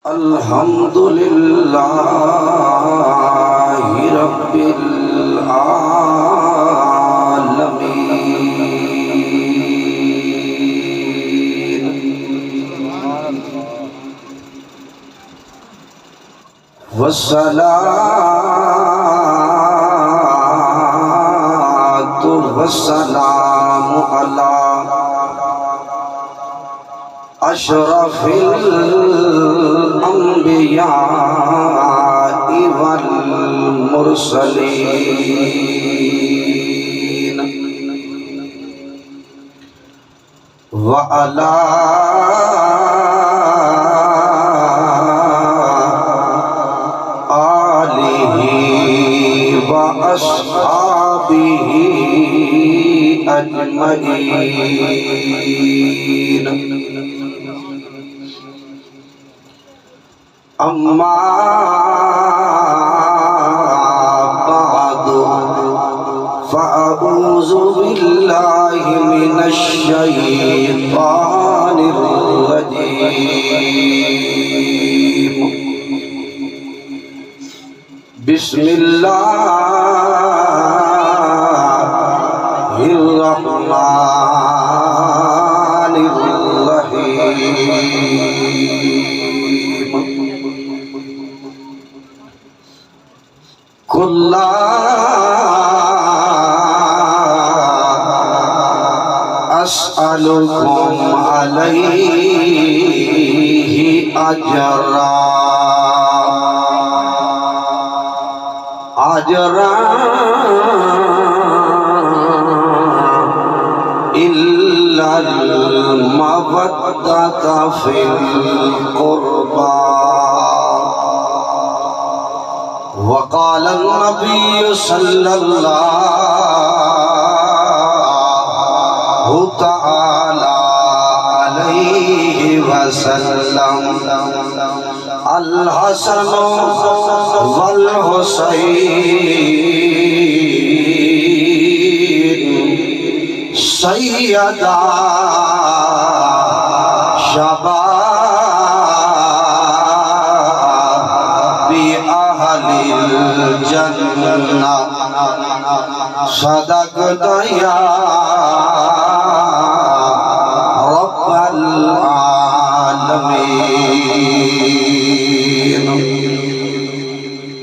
الحمدللہ رب العالمین والصلاة والسلام علی اشرف الانبیاء والمرسلین وعلی آلہ واصحابہ اجمعین اما بعد فاعوذ باللہ من الشیطان الرجیم بسم اللہ الرحمن الرحیم قل لا اسألكم عليه اجرا الا المودة في القربى وقال النبي صلى الله تعالى عليه وسلم الحسن والحسين سيدا شباب الجنہ صدقت یا رب العالمین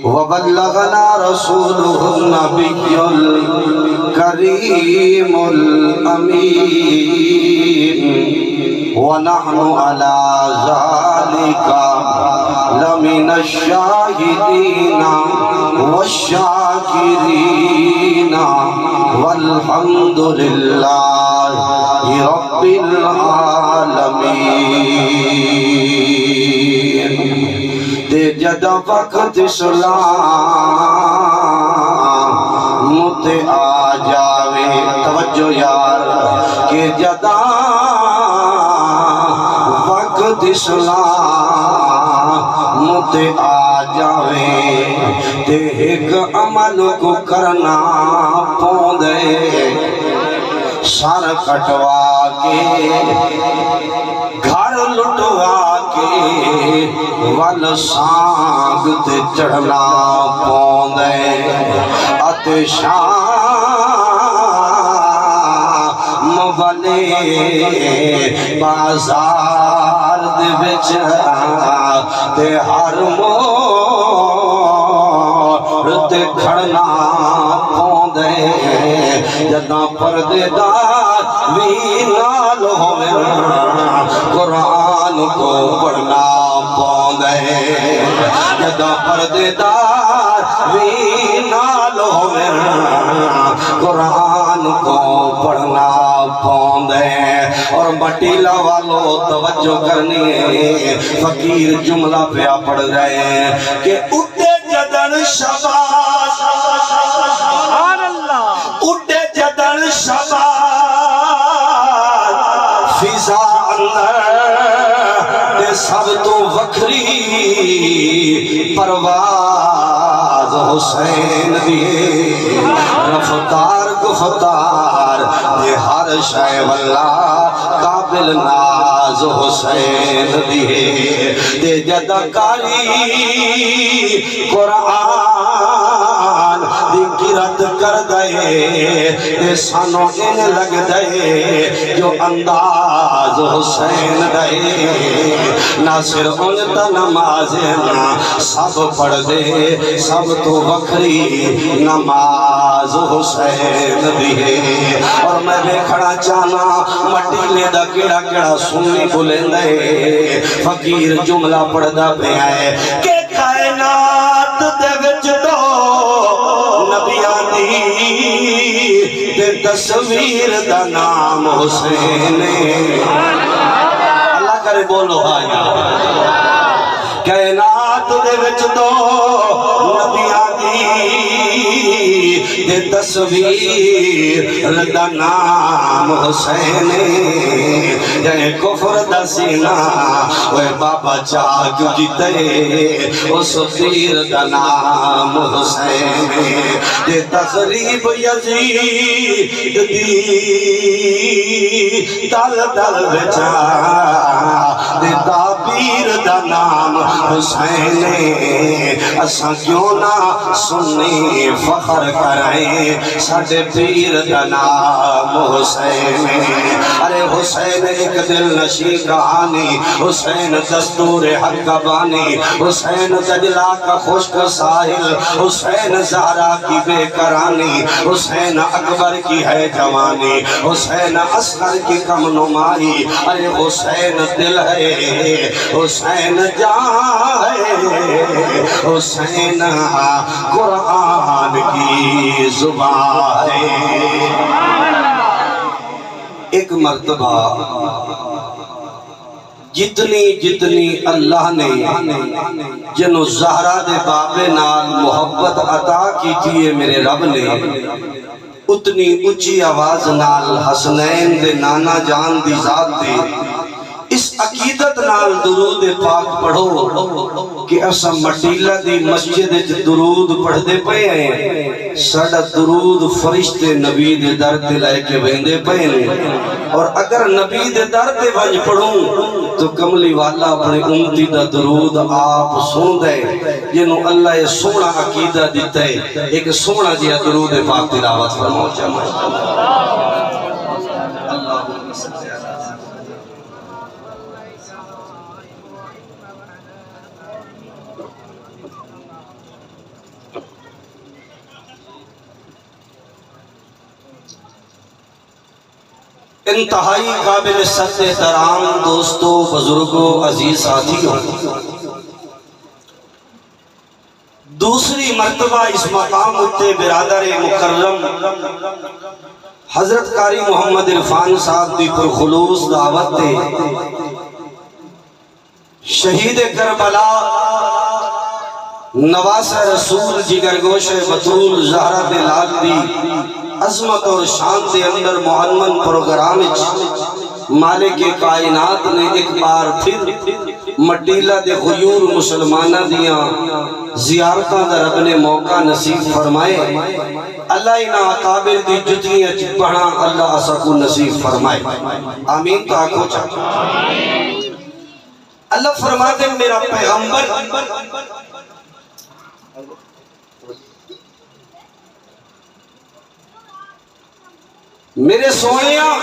وبلغنا رسوله النبي الكريم الأمين ونحن على ذلك لمن الشاهدين والشاكرين والحمد لله رب العالمين تے جد وقت اسلام تے آ جاوے توجہ یار کہ جدا وقت اسلام تے آ جاوے تے ایک عمل کو کرنا پوندے سر کٹوا کے گھر لٹوا کے ول سانگ تے چڑھنا پوندے اتے شام والے بازار دے وچ تے ہر موڑ تے کھڑنا پوندے جداں پردے دار وی نال ہووے قرآن کو پڑھنا پوندے جداں پردے دار وی نال ہووے قرآن کو پڑھنا پوندے اور بٹیلا والو توجہ کرنی ہے فقیر جملہ پہ پڑھ رہے ہیں کہ اٹھے جدن شباب سبحان اللہ اٹھے جدن شباب فضا اندر دے سب تو وکھری پرواز حسین دی رفتار گفتار دے ہر شے واللہ قابل ناز حسین دیے دے جدہ کاری قرآن دی گرد کر دے دے سانو ان لگ دے جو انداز حسین دے ناصر انتا نمازنا سب پڑھ دے سب تو وکری نماز حسین دیے اور میں دیکھنا چاہنا مٹی لے دا کیڑا کیڑا سنی بلندے فقیر جملہ پڑھ دا پہ آئے کہ کائنات دے وچ دو نبیان دی دے تصویر دا نام حسین اللہ کرے بولو آیا کائنات دے وچ دو نبیان دی دے تصویر دا نام حسین جنے کفر دا سینہ وے بابا چاک جیتے اس تیر دا نام حسین دے تقریب یزید دی دل دل بچا دے تعبیر دا نام حسین اساں کیوں نہ سنی فخر کرائیں ساڑھے پیر دا نام حسین ارے حسین ایک دل نشی کہانی حسین دستور حق بانی حسین دجلہ کا خشک ساحل حسین زہرا کی بے کرانی حسین اکبر کی ہے جوانی حسین اصغر کی کم نمائی ارے حسین دل ہے حسین جان ہے حسین قرآن کی زبان ہے ایک مرتبہ جتنی اللہ نے جنو زہرا دے بابے نال محبت عطا کی تھی میرے رب نے اتنی اچھی آواز نال حسنین دے نانا جان دی ذات دے اس عقیدت نال درود پاک پڑھو کہ اسا مٹیلہ دی مسجد درود پڑھ دے پئے ہیں ساڑا درود فرشتے نبی دے در تے لائے کے بہندے پئے ہیں اور اگر نبی دے در تے وج پڑھوں تو کملی والا اپنے امتی دا درود آپ سن دے جنہوں اللہ یہ سونا عقیدہ دیتا ہے ایک سونا جیا درود پاک تلاوت فرماؤ جمعہ انتہائی قابل صد احترام دوستو بزرگوں عزیز ساتھیوں دوسری مرتبہ اس مقام اتے برادر مکرم حضرت قاری محمد عرفان صاحب دی پرخلوص دعوت دے شہید کربلا نواس رسول جگر گوش بطول زہرہ دے لال دی عظمت اور شان دے اندر محمد پروگرام مالک کائنات نے ایک بار پھر مٹیلہ دے غیور مسلمانہ دیاں زیارتاں دا رب نے موقع نصیب فرمائے اللہ انہا قابل دی جتنی پڑھا اللہ اسا کو نصیب فرمائے آمین تاکو چاہتا اللہ فرماتے میرا پیغمبر میرے سونیاں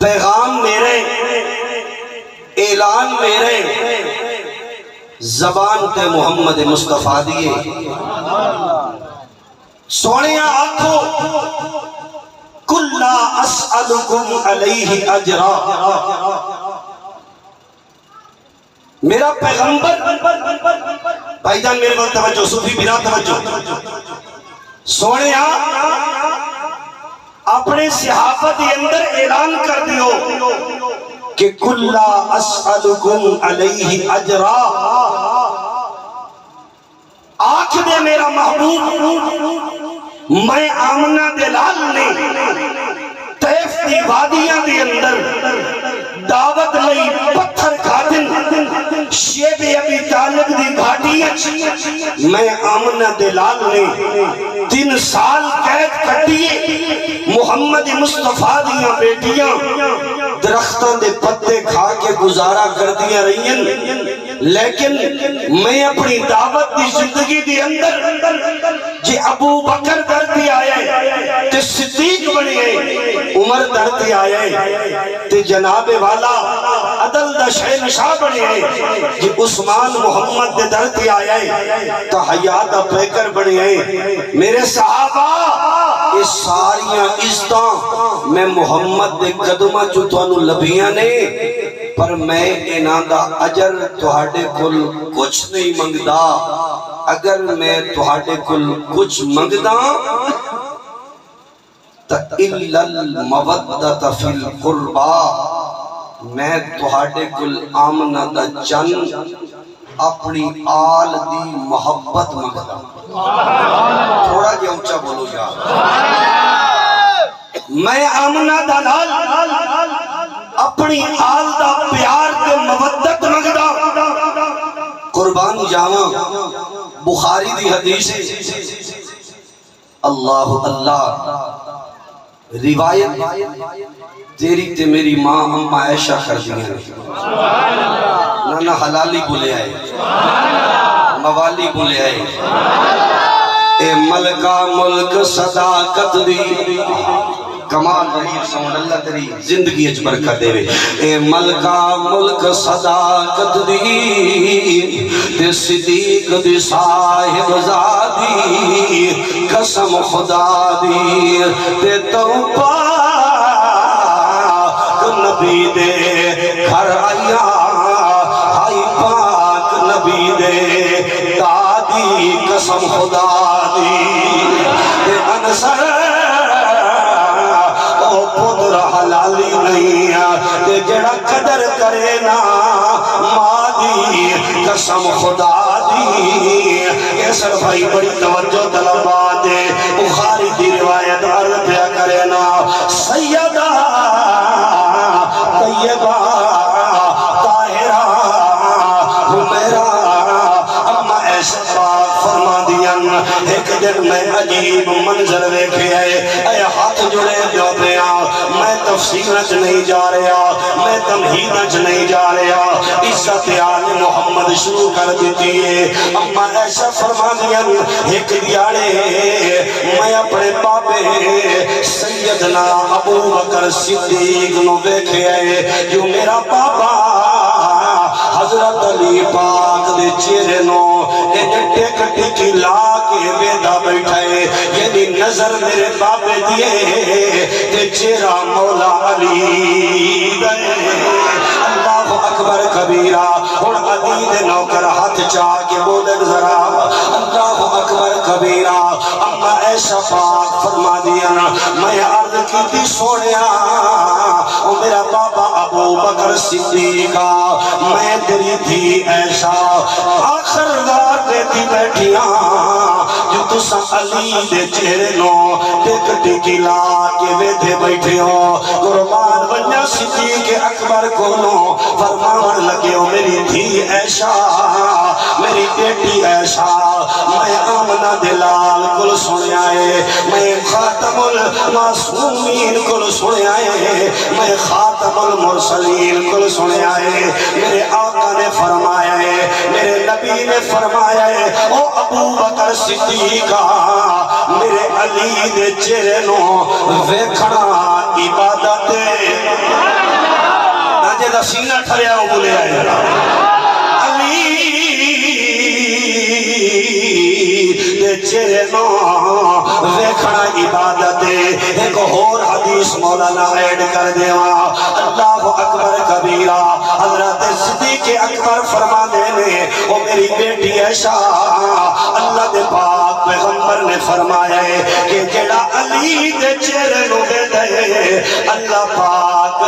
پیغام میرے اعلان میرے زبان تے محمد مصطفیٰ دیئے سونیاں آنکھو کُلَّا أَسْأَلُكُمْ عَلَيْهِ أَجْرًا میرا پیغمبر بھائی جان میرے بات توجہ صوفی بنا توجہ سونے اپنے صحافت اندر اعلان کر دیو کہ کُلَّا أَسْأَلُكُمْ عَلَيْهِ أَجْرًا آنکھ دے میرا محبوب میں آمنہ دلال نے طیف دی وادیاں دے اندر دعوت لئی پتھر کھاتن شیب ابی طالب دی گھاٹی میں آمنہ دلال نے 3 سال قید کٹیے محمد مصطفیٰ دیاں بیٹیاں درختاں دے پتے کھا کے گزارا کر دیا رہی ہیں، لیکن میں اپنی دعوت دی زندگی دی اندر جی ابو بکر درتی آئے تے صدیق بنے عمر درتی آئے تے جناب والا عدل دا شہنشاہ بنے جی عثمان محمد دے درتی آئے تو حیات دا پیکر بنے میرے صحابہ یہ ساریاں عزتاں میں محمد دے قدمہ جو توانو لبیاں نے پر میں انہاں دا اجر تہاڈے کل کچھ نہیں منگدا، اگر میں تہاڈے کل کچھ منگدا تا الا المودۃ فی القربا میں تہاڈے کل آمنہ دا چند اپنی آل دی محبت منگدا۔ تھوڑا جی اونچا بولو یا میں آمنہ دا لال اپنی آل دا پیار تے مودت منگدا۔ قربان جاواں بخاری دی حدیث اللہ اللہ روایت تیری تے میری ماں اما عائشہ کر دیا نانا حلالی بولے آئے موالی بولے آئے اے ملکہ ملک صداقت دی کمال رہی سمجھ اللہ تیری زندگی اچ برکت دے اے ملکہ ملک صداقت دی تے صدیق دی صاحب زادی قسم خدا دی تے توبہ نبی دے گھر آیا ہائی پاک نبی دے دادی قسم خدا دی تے انصر پتر حلالی نہیں تے جڑا قدر کرے نا مادی قسم خدا دی یہ سر بھائی بڑی توجہ طلبات ہے بخاری دی روایت عرض پیا کرے نا سیدہ طیبہ طاہرہ حمیرہ اما ایسا پاک فرما دیا ایک دن میں عجیب منظر دیکھے اے ہاتھ جڑے دیو پیا میں تفسیرت نہیں جا رہا میں تمہیدت نہیں جا رہا عزت آل محمد شروع کر دیتی ہے اما ایسا فرما دیا ایک دیاڑے میں اپنے پاپے سیدنا ابو بکر صدیق نو دیکھے جو میرا پاپا حضرت علی پاک دے چہرے نو ٹک ٹکی لا کے بیدا بیٹھائے یعنی نظر میرے بابے دیئے تے چہرہ مولا علی دے اللہ اکبر کبیرہ اور علی دے نوکر ہاتھ چاہ کے بولے ذرا اللہ اکبر کبیرہ اما ایسا پاک فرما دیا میں عرض کی تھی سوڑیا او میرا بابا ابو بکر صدیقہ میں تیری تھی ایسا آخر دار دیتی بیٹھیاں جو تسا علی دے چہرے نو ٹک ٹکی لا کے بیٹھے بیٹھے ہو قربان بنیا صدیق اکبر کو نو فرمان لگے ہو میری تھی ایسا میری بیٹی ایسا میں آمنہ دلال کل سنے آئے میں خاتم المعصومین کل سنے آئے میں خاتم المرسلین کل سنے آئے میرے آقا نے فرمایا ہے میرے نبی نے فرمایا ہے او ابو بکر صدیقہ میرے علی دے چہرے نو ویکھنا عبادت ناجے دا سینہ ٹھریا ہو بولے آئے علی دے چہرے نو ویکھنا عبادت ایک اور حدیث مولانا ایڈ کر دیوا اللہ اکبر کبیرہ حضرت صدیق اکبر فرما دینے او میری بیٹی عائشہ اللہ دے پاک پیغمبر نے فرمایا ہے کہ جڑا علی دے چہرے نو دے دے اللہ پاک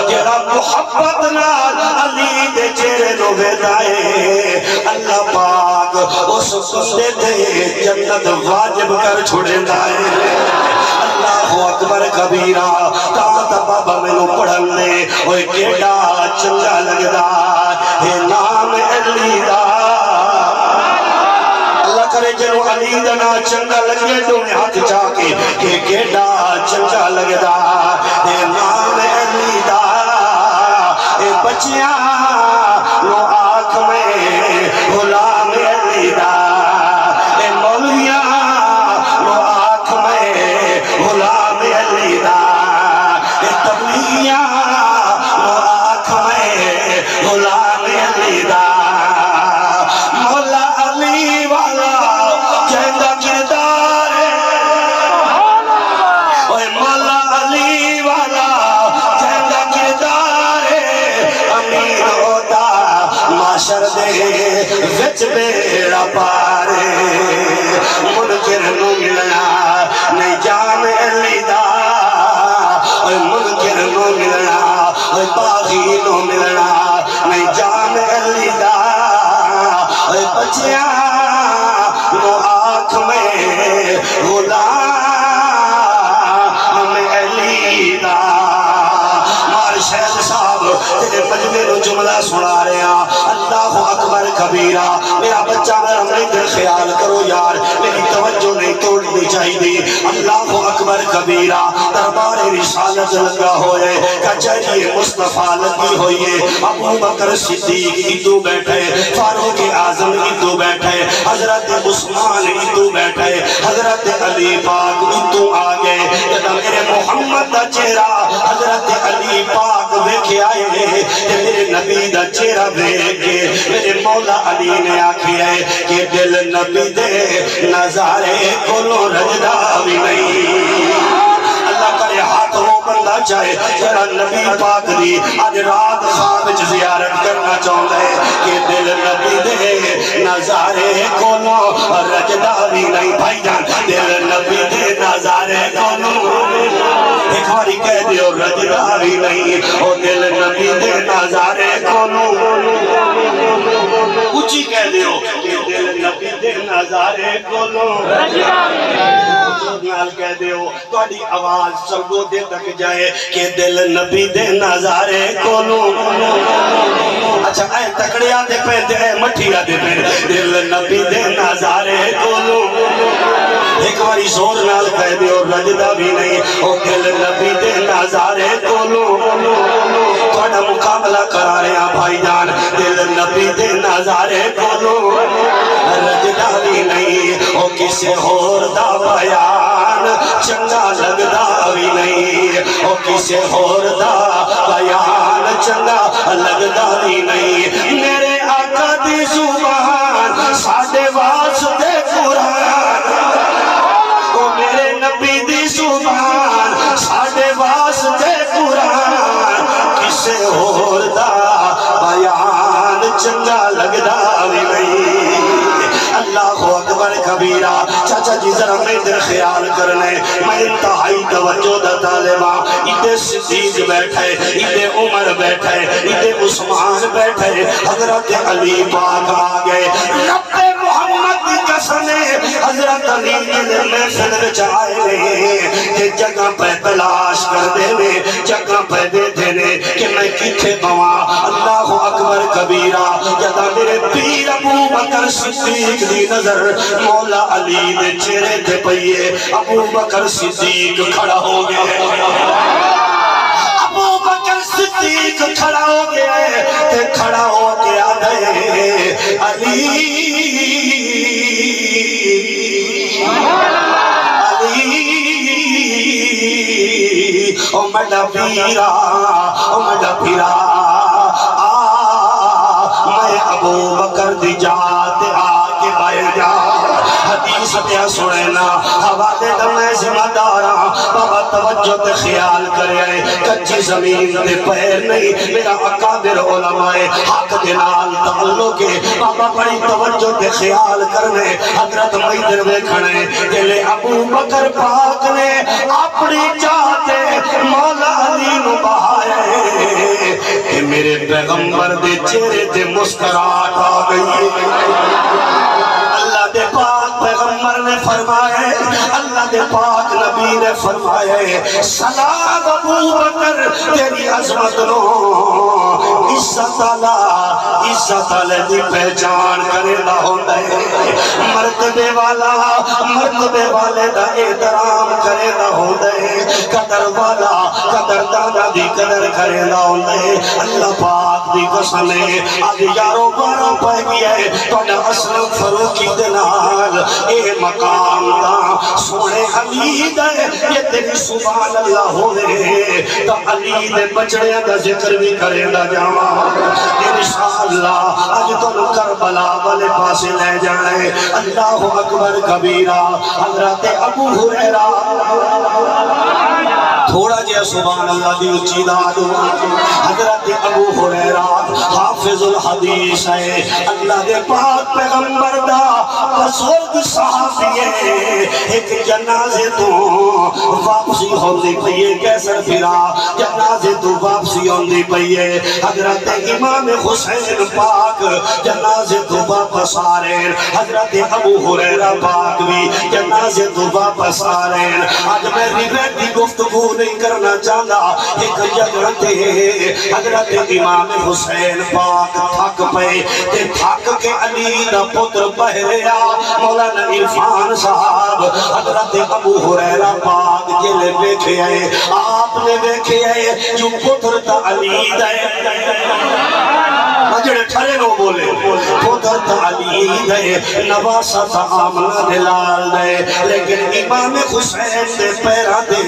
جڑا محبت نال علی دے چہرے نو دے دے اللہ پاک اس بندے دے جنت واجب کر چھوڑے دائے اللہ اکبر کبیرہ تاہت بابا میں نو پڑھنے اوہ کیڑا چنگا لگدا ہے نام علی دا اللہ کرے جنو علی دنا چنگا لگے دونے ہاتھ چاکے کہ کیڑا چنگا لگدا اے نام علی دا اے بچیاں نو آنکھ میں غلام علی دا اے مولویاں نو آنکھ میں غلام علی دا اے تبلیغیاں نو آنکھ میں غلام علی دا مولا علی والا جہندہ کردار اوہ مولا علی والا جہندہ کردار امین ہوتا معاشر دے وچ بیڑا پارے منکر نو ملنا نہیں جام علی دا اوہ منکر نو ملنا اوہ باغی نو ملنا نہیں جام علی دا اوہ بچیاں نو آنکھ میں غلام علی دا مار شہد صاحب تیرے مجمع نو جملہ سنا رہے ہیں اللہ اکبر کبیرہ میرا بچہ میرا مندر خیال کرو یار میری توجہ نہیں توڑنی چاہیے اللہ اکبر کبیرہ دربار رسالت لگا ہوئے کچھری مصطفیٰ لگی ہوئے ابو بکر صدیق ادھو بیٹھے فاروق اعظم ادھو بیٹھے حضرت عثمان ادھو بیٹھے حضرت علی پاک ادھو آگے جب میرے محمد دا چہرہ حضرت علی پاک دیکھے آئے میرے نبی دا چہرہ دیکھے میرے مولا علی نے آکھی ہے کہ دل نبی دے نظارے کلو رجدہ بھی نہیں اللہ کرے ہاتھ ہو بندہ چاہے جرا نبی پاک دی آج رات خواب زیارت کرنا چاہتا ہے کہ دل نبی دے نظارے کلو رجدہ بھی نہیں بھائی جان دل نبی دے نظارے کلو ایک باری کہہ دیو رجدہ بھی نہیں او دل نبی دے نظارے کلو اچھی کہہ دیو کہ دل نبی دے نظارے کلو نال کہہ دیو توڑی آواز سرگو دے تک جائے کہ دل نبی دے نظارے کلو اچھا اے تکڑیا دے پہن اے مٹھیا دے پہن دل نبی دے نظارے کلو ایک باری زور نال کہہ دیو رجدہ بھی نہیں او دل نبی دے نظارے کلو توڑا مقابلہ کرا رہے ہیں بھائی جان دل نبی دے نظارے کلو رجدہ بھی نہیں او کسے ہور دا بیان چنگا لگدا بھی نہیں او کسے ہور دا بیان چنگا لگدا بھی نہیں میرے آقا دی زبان ساڑھے واسطے قرآن او میرے نبی دی زبان ساڑھے واسطے قرآن کسے ہور دا بیان چنگا لگدا بھی نہیں اللہ اکبر کبیرہ چاچا جی ذرا میں در خیال کرنے میں انتہائی توجہ دا طالبہ ادھے صدیق بیٹھے ادھے عمر بیٹھے ادھے عثمان بیٹھے حضرت علی پاک آگئے رب محمد کی قسمیں حضرت علی دل میں فدر چاہے رہے کہ جگہ پہ تلاش کر دینے جگہ پہ دے دینے کہ میں کتھے بوا اللہ اکبر کبیرہ جدا میرے پیر ابو بکر صدیق دی نظر مولا علی دے چہرے دے پئیے ابو بکر صدیق کھڑا ہو گئے ابو بکر صدیق کھڑا ہو گئے تے کھڑا ہو گیا دے علی او مڈا پیرا میں ابو بکر دی جات آگے بائے جا حدیث پیا سنینا حوالے دمیں ذمہ دارا بابا توجہ تے خیال کرے کچھی زمین تے پیر نہیں میرا اکابر علماء حق دلال تعلق بابا بڑی توجہ تے خیال کرنے حضرت میدر میں کھڑے دل ابو بکر پاک نے اپنی جاتے مولا علی نو بہائے کہ میرے پیغمبر دے چہرے تے مسکراہٹ آ گئی اللہ دے پاک پیغمبر نے فرمائے، اللہ دے پاک نبی نے فرمائے، سلام ابو بکر تیری عظمت نو عزت اللہ دی پہچان کرے دا ہوندہ ہے، مرتبے والے دا احترام کرے دا ہوندہ ہے، قدر والا قدر دانا دی قدر کرے دا ہوندہ ہے۔ اللہ پاک دی قسم ہے آج یارو بارہ پہ گیا ہے توڑا اسلم فروخی دنال اے مقام دا سونے علی دے یہ تیری سبحان اللہ ہوئے تو علی دے بچڑے دا ذکر بھی کرے دا جاما انشاءاللہ آج تو کربلا والے پاسے لے جائے۔ اللہ اکبر کبیرہ حضرت ابو ہریرہ تھوڑا جیا سبحان اللہ دی اچھی دادو حضرت ابو ہریرہ حافظ الحدیث ہے، اللہ دے پاک پیغمبر دا بزرگ صحابی ہے، ایک جنازے تو واپسی ہوندی پئیے کیسر پھرا جنازے تو واپسی ہوندی پئیے، حضرت امام حسین پاک جنازے تو واپس آ رہے ہیں، حضرت ابو ہریرہ پاک بھی جنازے تو واپس آ رہے ہیں۔ آج میں روایت کی گفتگو نہیں کرنا چاہتا، ایک جگہ تے حضرت امام حسین پاک تھک پے تے تھک کے علی دا پتر بہریا مولانا عرفان صاحب حضرت ابو ہریرہ پاک جلے بیٹھے آئے، آپ نے بیٹھے آئے جو پتر تا علی دے جڑے ٹھرے نو بولے پتر تا علی دے نواسا تا آمنہ دلال دے، لیکن امام حسین دے پیرا دے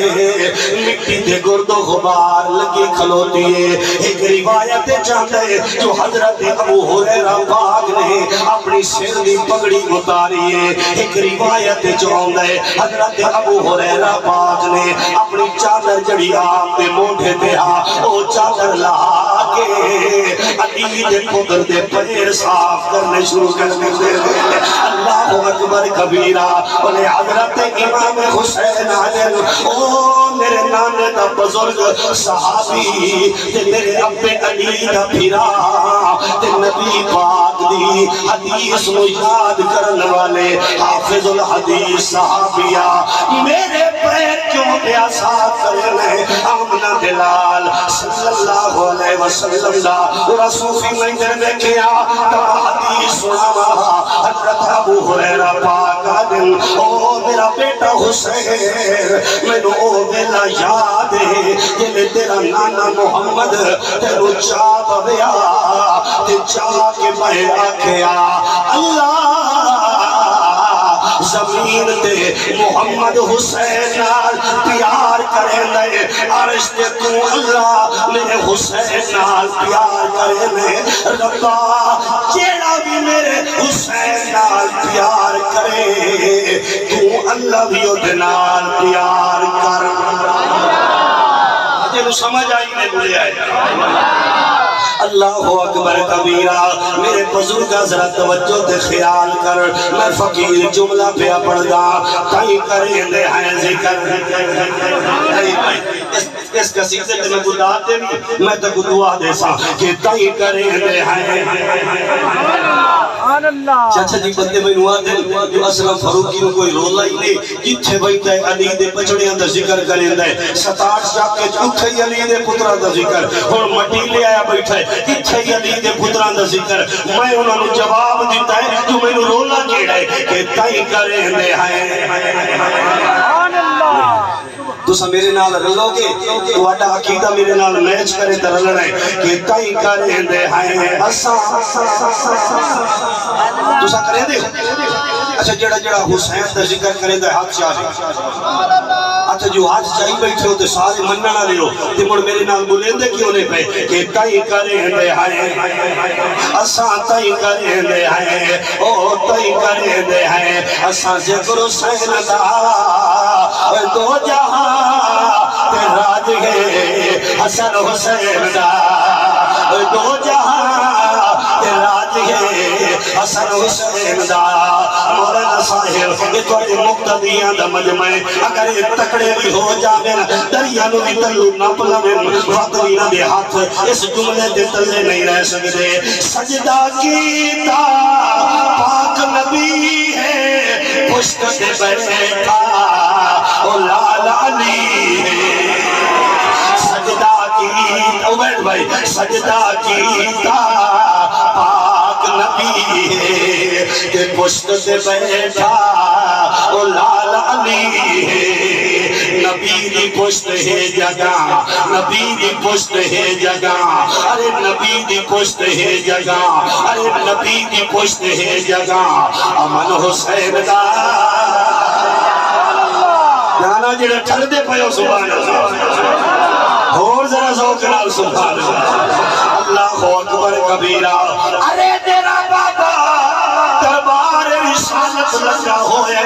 مٹی دے گرد و غبار لگی کھلوتی ہے۔ ایک روایت چاہتے جو حضرت ابو ہریرہ پاک نے اپنی سر دی پگڑی اتاری ہے، ایک روایت چاہتے حضرت ابو ہریرہ پاک نے اپنی چادر جڑی آپ دے موڑے دے او چادر لہا کے علی دے پتر دے پیر صاف کرنے شروع کر دے۔ اللہ اکبر کبیرہ انہیں حضرت امام حسین علیہ او میرے نانے دا بزرگ صحابی تے میرے ابے علی دا پھرا تے نبی پاک دی حدیث نو یاد کرن والے حافظ الحدیث صحابیہ میرے پیر کیوں دیا ساتھ کرنے آمنہ دلال صلی اللہ علیہ وسلم دا رسوفی میں نے کیا تب حدیث سنا حضرت ابو ہریرہ پاک دل او میرا بیٹا حسین میں نے او بلا یاد ہے جلے تیرا نانا محمد تیرو چاہ بیا تے چاہ کے بہے آکھیا اللہ زمین تے محمد حسین نال پیار کرے لے عرش تے تو اللہ میرے حسین نال پیار کرے لے ربا جیڑا بھی میرے حسین نال پیار کرے تو اللہ بھی ادھے نال پیار کر۔ جب سمجھ آئی میں بولے آئے اللہ اکبر کبیرہ میرے بزرگ ذرا توجہ دے خیال کر، میں فقیر جملہ پہ پڑھ گا کہیں کریں دے ہیں ذکر اس قصیدے میں گدا دے میں تو دعا دے سا کہ کہیں کریں دے ہیں چاچا جی بندے میں نوا دے جو اسلم فروخی میں کوئی رولا ہی نہیں جتھے بیٹھا ہے علی دے بچڑے اندر ذکر کریں دے 7-8 جا کے اٹھے علی دے پترہ دا ذکر اور مٹی لے آیا بیٹھا ہے جتھے علی دے پترہ دا ذکر میں انہوں نے جواب دیتا ہے جو میں نے رولا کیڑا ہے کہ تائی کریں دے ہیں تو سا میرے نال رلو گے تو اڈا عقیدہ میرے نال میچ کرے در رہے کہ کئی کریں دے ہیں اسا تو سا کریں دے اچھا جڑا جڑا حسین دا ذکر کریں دے ہاتھ چاہے اچھا جو ہاتھ چاہی بیٹھے ہوتے سارے مننا نہ لیو تے مڑ میرے نال بولیں دے کیوں نے پہ کہ کئی کریں دے ہیں اسا تئی کریں دے ہیں او تئی کریں دے ہیں اسا ذکر حسین دا دو جہاں تے راج ہے حسن حسین دا دو جہاں تے راج ہے حسن حسین دا مولانا صاحب یہ تو مقتدیاں دا مجمع اگر یہ تکڑے بھی ہو جاویں دریا نو بھی تلو نہ پلاویں وقت بھی نہ دے ہاتھ اس جملے دے تلے نہیں رہ سکتے سجدہ کیتا پاک نبی ہے بیٹھا او لالا علی ہے سجدہ کی عبید بھائی سجدہ کیتا پاک نبی ہے کہ پشت سے بیٹھا او لالا علی ہے نبی دی پشت ہے جگہ نبی دی پشت ہے جگہ ارے نبی دی پشت ہے جگہ ارے نبی دی پشت ہے جگہ امن حسین دا جانا جڑا ٹھل دے پہو سبحان اللہ اور ذرا ذوق نال سبحان اللہ اللہ اکبر کبیرہ ارے تیرا بابا دربار رسالت لگا ہوئے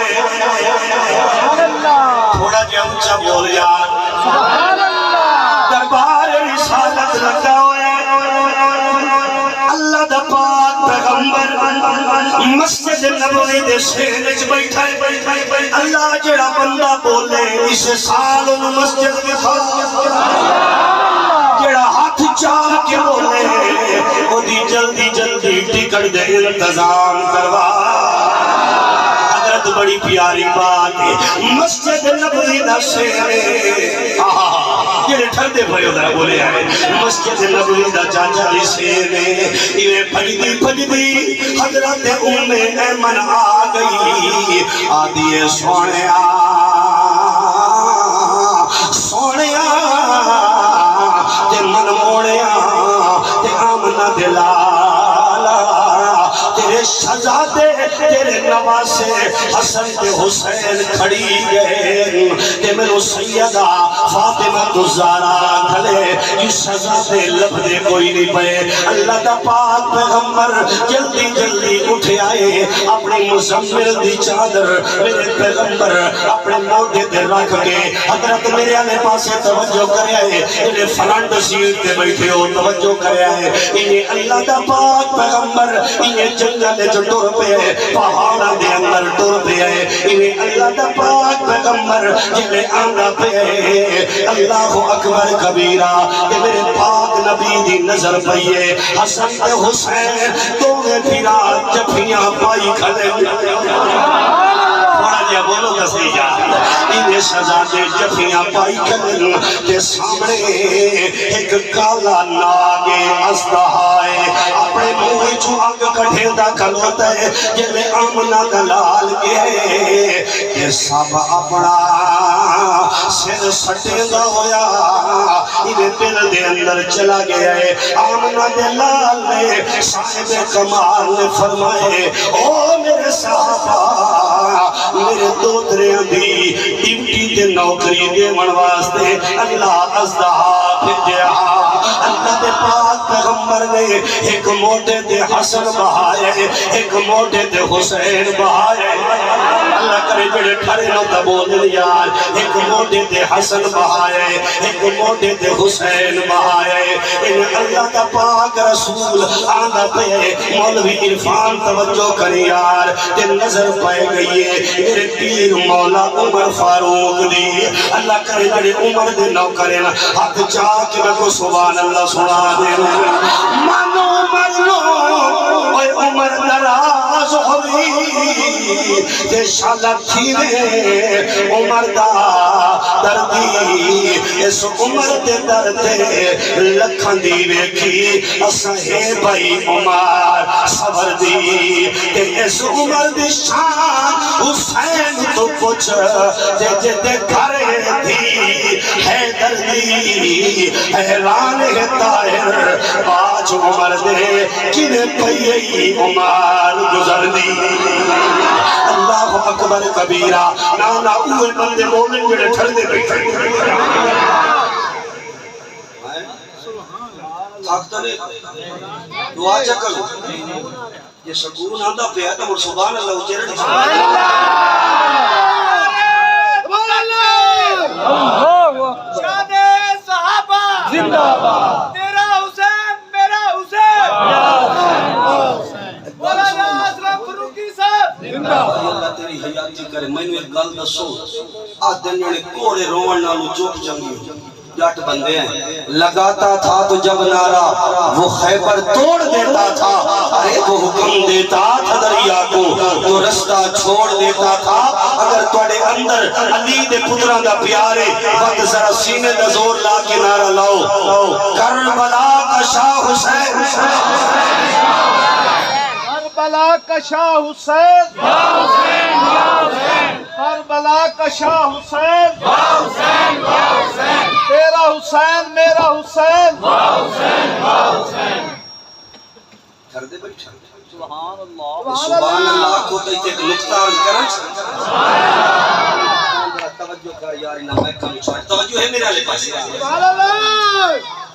تھوڑا جا اونچا بول یار دربار رسالت لگا ہوئے اللہ دا پاک پیغمبر مسجد نبوی دے سینے چ بیٹھا ہے اللہ جڑا بندہ بولے اس سال ان مسجد کے جڑا ہاتھ چاہ کے بولے وہ دی جلدی جلدی ٹکٹ دے انتظام کروا حضرت بڑی پیاری بات ہے مسجد نبوی دا سینے جڑے ٹھردے بھائی ادھر بولے آئے مسجد نبوی دا چاچا دی سینے ایویں پھجدی حضرت ام ایمن آ گئی آدھی سونیا سونیا تے من موڑیا تے آمنہ دلالا تیرے شہزادے تیرے نواسے حسن تے حسین کھڑی گئے تے میرو سیدہ فاطمہ الزہرا کھلے یہ شہزادے لبدے کوئی نہیں پئے اللہ دا پاک پیغمبر جلدی جلدی اٹھے آئے اپنی مزمل دی چادر میرے پیغمبر اپنے موڈے دے رکھ کے حضرت میرے آنے پاسے توجہ کرے آئے انہیں فرنٹ سیٹ تے بیٹھے ہو توجہ کرے آئے انہیں اللہ دا پاک پیغمبر انہیں جنگل جو ٹور پہ ہے پہاڑا دے اندر ٹور پہ ہے انہیں اللہ دا پاک پیغمبر جنہیں آنگا پہ ہے اللہ اکبر کبیرہ کہ میرے پاک نبی دی نظر پئیے حسن تے حسین دوویں پھرا جفیاں پائی کھلے تھوڑا جا بولو دسی جا انہیں شہزادے جفیاں پائی کھلے تے سامنے ایک کالا ناگے اژدہائے اپنے منہ چوں اگ کٹھے دا کھلوتا ہے جنہیں آمنہ دلال کے کہ سب اپنا سر سٹے دا ہویا انہیں دل دے اندر چلا گیا ہے آمنہ دلال نے صاحب کمال نے فرمائے او میرے صحابہ میرے دوترے دی ڈیوٹی تے نوکری دے منواستے اللہ اژدہا بھیجیا اللہ دے پاک پیغمبر نے ایک موٹے دے حسن بہائے ایک موٹے دے حسین بہائے اللہ کرے جڑے ٹھرے نو تبول یار ایک موٹے دے حسن بہائے ایک موٹے دے حسین بہائے ان اللہ کا پاک رسول آندہ پہ مولوی عرفان توجہ کرے یار تے نظر پائے گئی ہے میرے پیر مولا عمر فاروق دی اللہ کرے جڑے عمر دے نو کرے نا ہاتھ چاہ کے میں سبحان اللہ سنا دے مانو مرنو اوے عمر دراز ہوئی تے شالت تھیوے عمر دا دردی اس عمر دے دردے لکھن دی ویکھی اساں ہے بھائی عمر صبر دی تے اس عمر دی شان حسین تو پوچھ تے جتے گھر دی ہے دردی حیران ہے طاہر آج عمر دے کنے پئی عمر گزر دی اللہ اکبر کبیرہ نانا اوے بندے مومن جڑے ٹھر دے بیٹھے دعا چکل یہ سکون آندہ پہ ہے تو سبحان اللہ اچھے سبحان اللہ شان صحابہ زندہ باد تیرا حسین میرا حسین مولانا اشرف فاروقی صاحب زندہ باد اللہ تیری حیاتی کرے میں نے ایک گل دسو آ دن نے کوڑے روون نالو چوک چنگی جٹ بندے ہیں لگاتا تھا تو جب نعرہ وہ خیبر توڑ دیتا تھا ارے وہ حکم دیتا تھا دریا کو تو رستہ چھوڑ دیتا تھا اگر توڑے اندر علی دے پتران دا پیارے وقت ذرا سینے دا زور لا کے نعرہ لاؤ کربلا کا شاہ حسین کربلا کا شاہ حسین کربلا کا شاہ حسین تیرا حسین میرا حسین کر دے بیٹھا سبحان اللہ کو تو ایک نقطہ عرض کرنا توجہ کر یار نہ میں کم چھوڑ توجہ ہے میرے پاس سبحان اللہ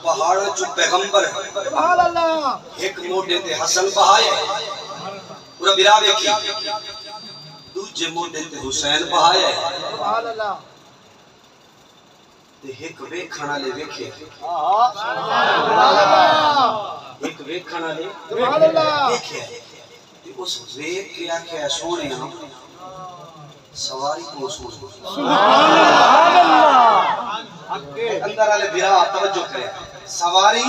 پہاڑ جو پیغمبر ہے سبحان اللہ ایک موٹے تے حسن بہائے پورا برا ویکھی دوجے موٹے تے حسین بہائے سبحان اللہ تے ایک ویکھنا لے ویکھے سبحان اللہ ایک ویکھنا لے سبحان اللہ ویکھے تے اس ویکھ کے آکھیا سونیا سواری کو سوچ سبحان اللہ اندر والے برا توجہ کرے سواری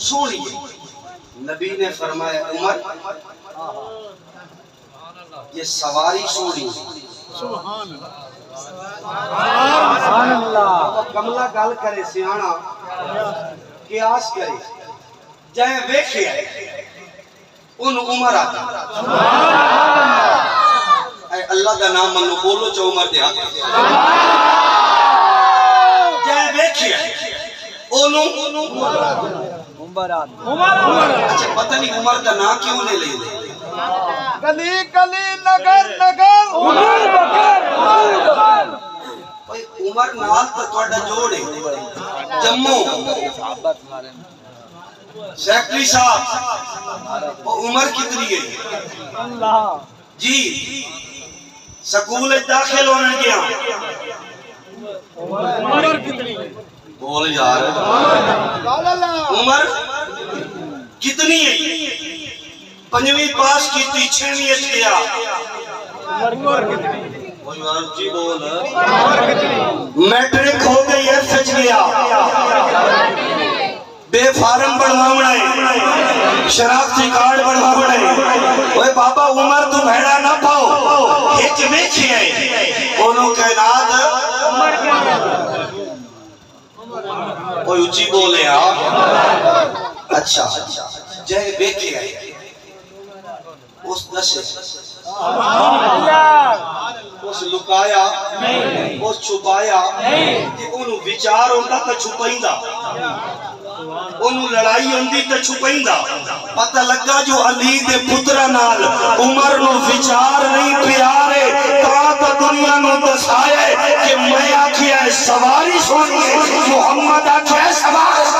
سونی نبی نے فرمایا عمر یہ سواری سونی سبحان اللہ کملا گل کرے سیانا قیاس کرے جائے ویکھے ان عمر آتا اے اللہ کا نام منو بولو چو عمر دے آتا جائے ویکھے اچھا پتہ نہیں عمر کا نام کیوں نہیں لے لے گلی گلی نگر نگر عمر نال تو توڑا جوڑے جموں سیکٹری صاحب وہ عمر کتنی گئی جی سکول داخل ہونے گیا عمر کتنی بول یار عمر کتنی ہے پنجویں پاس کی تھی چھویں اچ گیا عمر کتنی جی بول میٹرک ہو گئی ایف اچ گیا بے فارم بڑھواونا ہے شناختی کارڈ بڑھواونا ہے اوے بابا عمر تو بھیڑا نہ پاؤ ایک ویکھی ہے انہوں کائنات کوئی اچھی بولے آپ اچھا جائے ویکھی ہے اس نشے اس لکایا اس چھپایا کہ انہوں وچار ہوندہ تا چھپائندہ انہوں لڑائی ہوندی تا چھپائندہ پتہ لگا جو علی دے پترہ نال عمر نو وچار نہیں پیارے تا دنیا نو دسائے کہ میں آکھیا ہے سواری سونی محمد آکھیا ہے سواری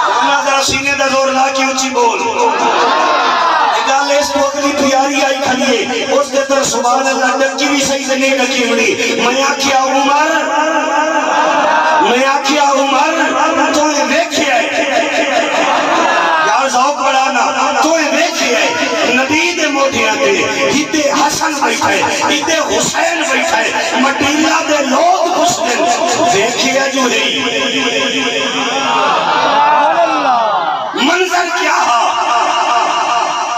محمد ذرا سینے دا زور لا کی اونچی بول گل اس کو اگلی پیاری آئی کھلیے اس دے تر سبحان اللہ ڈکی بھی صحیح سے نہیں ڈکی ہوئی میں آکھیا عمر تو یہ دیکھئے یار ذوق بڑھانا تو یہ دیکھئے نبی دے موٹیاں دے ہیتے حسن بیٹھے ہیتے حسین بیٹھے مٹیلہ دے لوگ خوش دن دیکھئے جو ہے منظر کیا ہے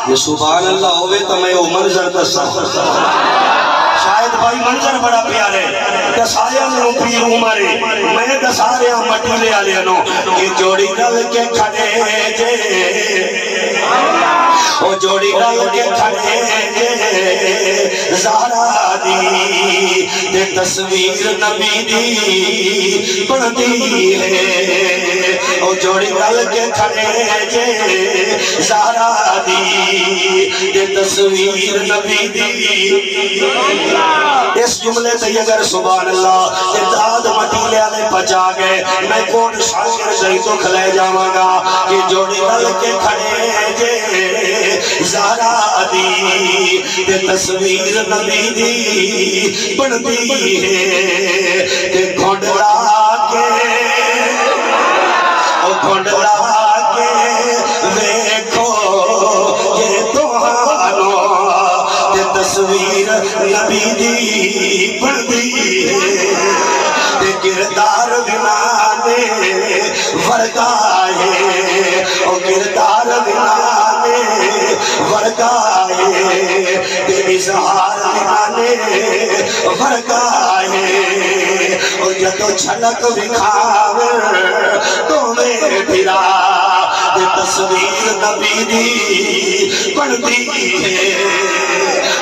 یہ سبحان اللہ ہوئے تو میں وہ منظر دسا شاید بھائی منظر بڑا پیار ہے دسایا میں پیر عمرے میں دسایا مٹیلے آلے انو کہ جوڑی گل کے کھڑے جے او جوڑی گل کے کھڑے جے زہرا دی تے تصویر نبی دی بڑھتی ہے او جوڑی گل کے کھڑے جے زہرا دی تے تصویر نبی دی اس جملے سے اگر سبحان اللہ داد مٹیلے آلے پچا گئے میں کون شاکر سے تو کھلے جاواں گا کہ جوڑی گل کے کھڑے جے زہرا دی تے تصویر نبی دی بڑھتی ہے تے گھنڈلا کے او گھنڈلا کے دیکھو یہ توہانو تے تصویر نبی دی بڑھتی کردار دلانے ورگائے تے اظہار دلانے ورگائے اور جدو چھلک بکھاوے تو میں پھرا تے تصویر نبی دی بڑھتی ہے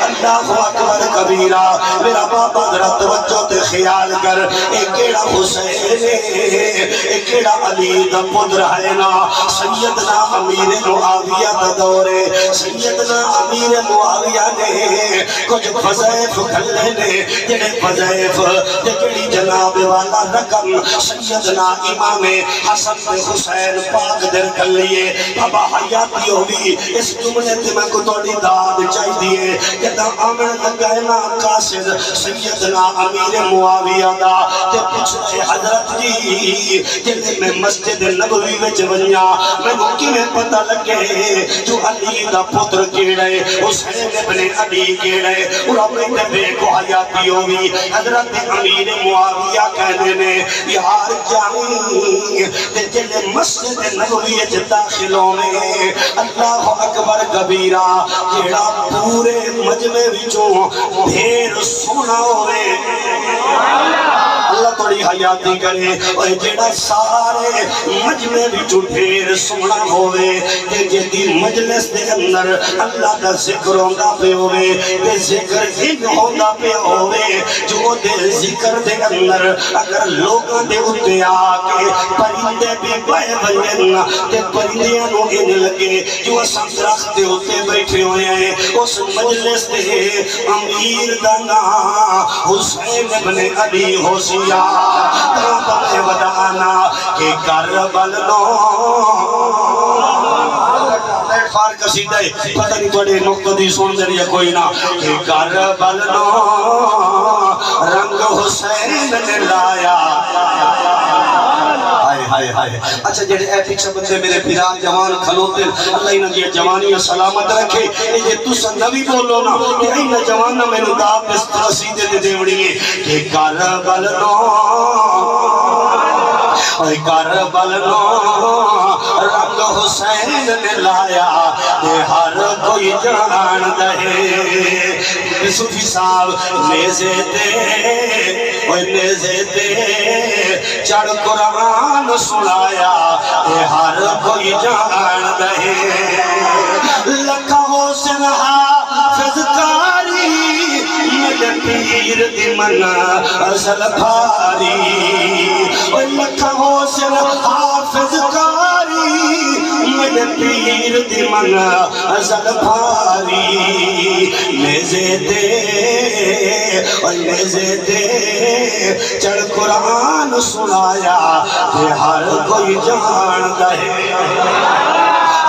اللہ اکبر کبیرہ میرا بابا ذرا توجہ تے خیال کر ایک کیڑا حسین ایک کیڑا علی دا پتر ہے نا سیدنا امیر معاویہ دا دورے سیدنا امیر معاویہ نے کچھ فضائف کھلے نے جڑے فضائف جڑی جناب والا رقم سیدنا امام حسن حسین پاک در کلیے بابا حیاتی ہوئی اس جملے تے میں کو توڑی داد چاہی دیئے جدا آمن لگائنا قاصد سیدنا امیر معاویہ دا تے پچھلے حضرت جی جلدے میں مسجد نبوی میں ونیا میں مکی میں پتہ لگے جو علی دا پتر کیڑے حسین ابن علی کیڑے اور اپنے نبی کو حیاتی ہوئی حضرت امیر معاویہ کہنے میں یار جانی تے جلدے مسجد نبوی داخلوں میں اللہ اکبر کبیرہ جیڑا پورے مجمع وچوں ڈھیر سونا ہوئے اللہ توڑی حیاتی کرے اور جیڑا سارے مجمع وچوں ڈھیر سونا ہوئے تے جیدی مجلس دے اندر اللہ دا ذکر ہوندا پہ ہوئے تے ذکر ہی ہوندا پہ ہوئے جو دے ذکر دے اندر اگر لوگاں دے اتے آکے پرندے بھی بائے بنن تے پرندیاں نو ان لگے جو اساں درخت دے ہوتے بیٹھے ہوئے ہیں اس مجلس دے امیر دا نام حسین ابن علی ہوسیا تمہیں ودانا کہ کربل نو فار قصیدہ ہے پتہ نہیں توڑے نقطہ دی سن دریا کوئی نہ کہ کربل نو رنگ حسین نے لایا ہائے ہائے اچھا جڑے اے پیچھے بندے میرے پیران جوان کھلوتے اللہ انہاں دی جوانی سلامت رکھے یہ تسا نبی بولو نا کہ انہاں جوانا میں نو دا بس رسیدے دے دیوڑی ہے کہ کربل نو اے کربل نو رنگ حسین نے لایا تے ہر کوئی جان دے صوفی صاحب نیزے تے چڑھ قرآن سنایا تے ہر کوئی جان دے لکھا حسن حافظ کاری میرے پیر دی من اصل بھاری لکھا حسن حافظ کاری میرے پیر دی من اصل بھاری نیزے دے چڑھ قرآن سنایا کہ ہر کوئی جان دے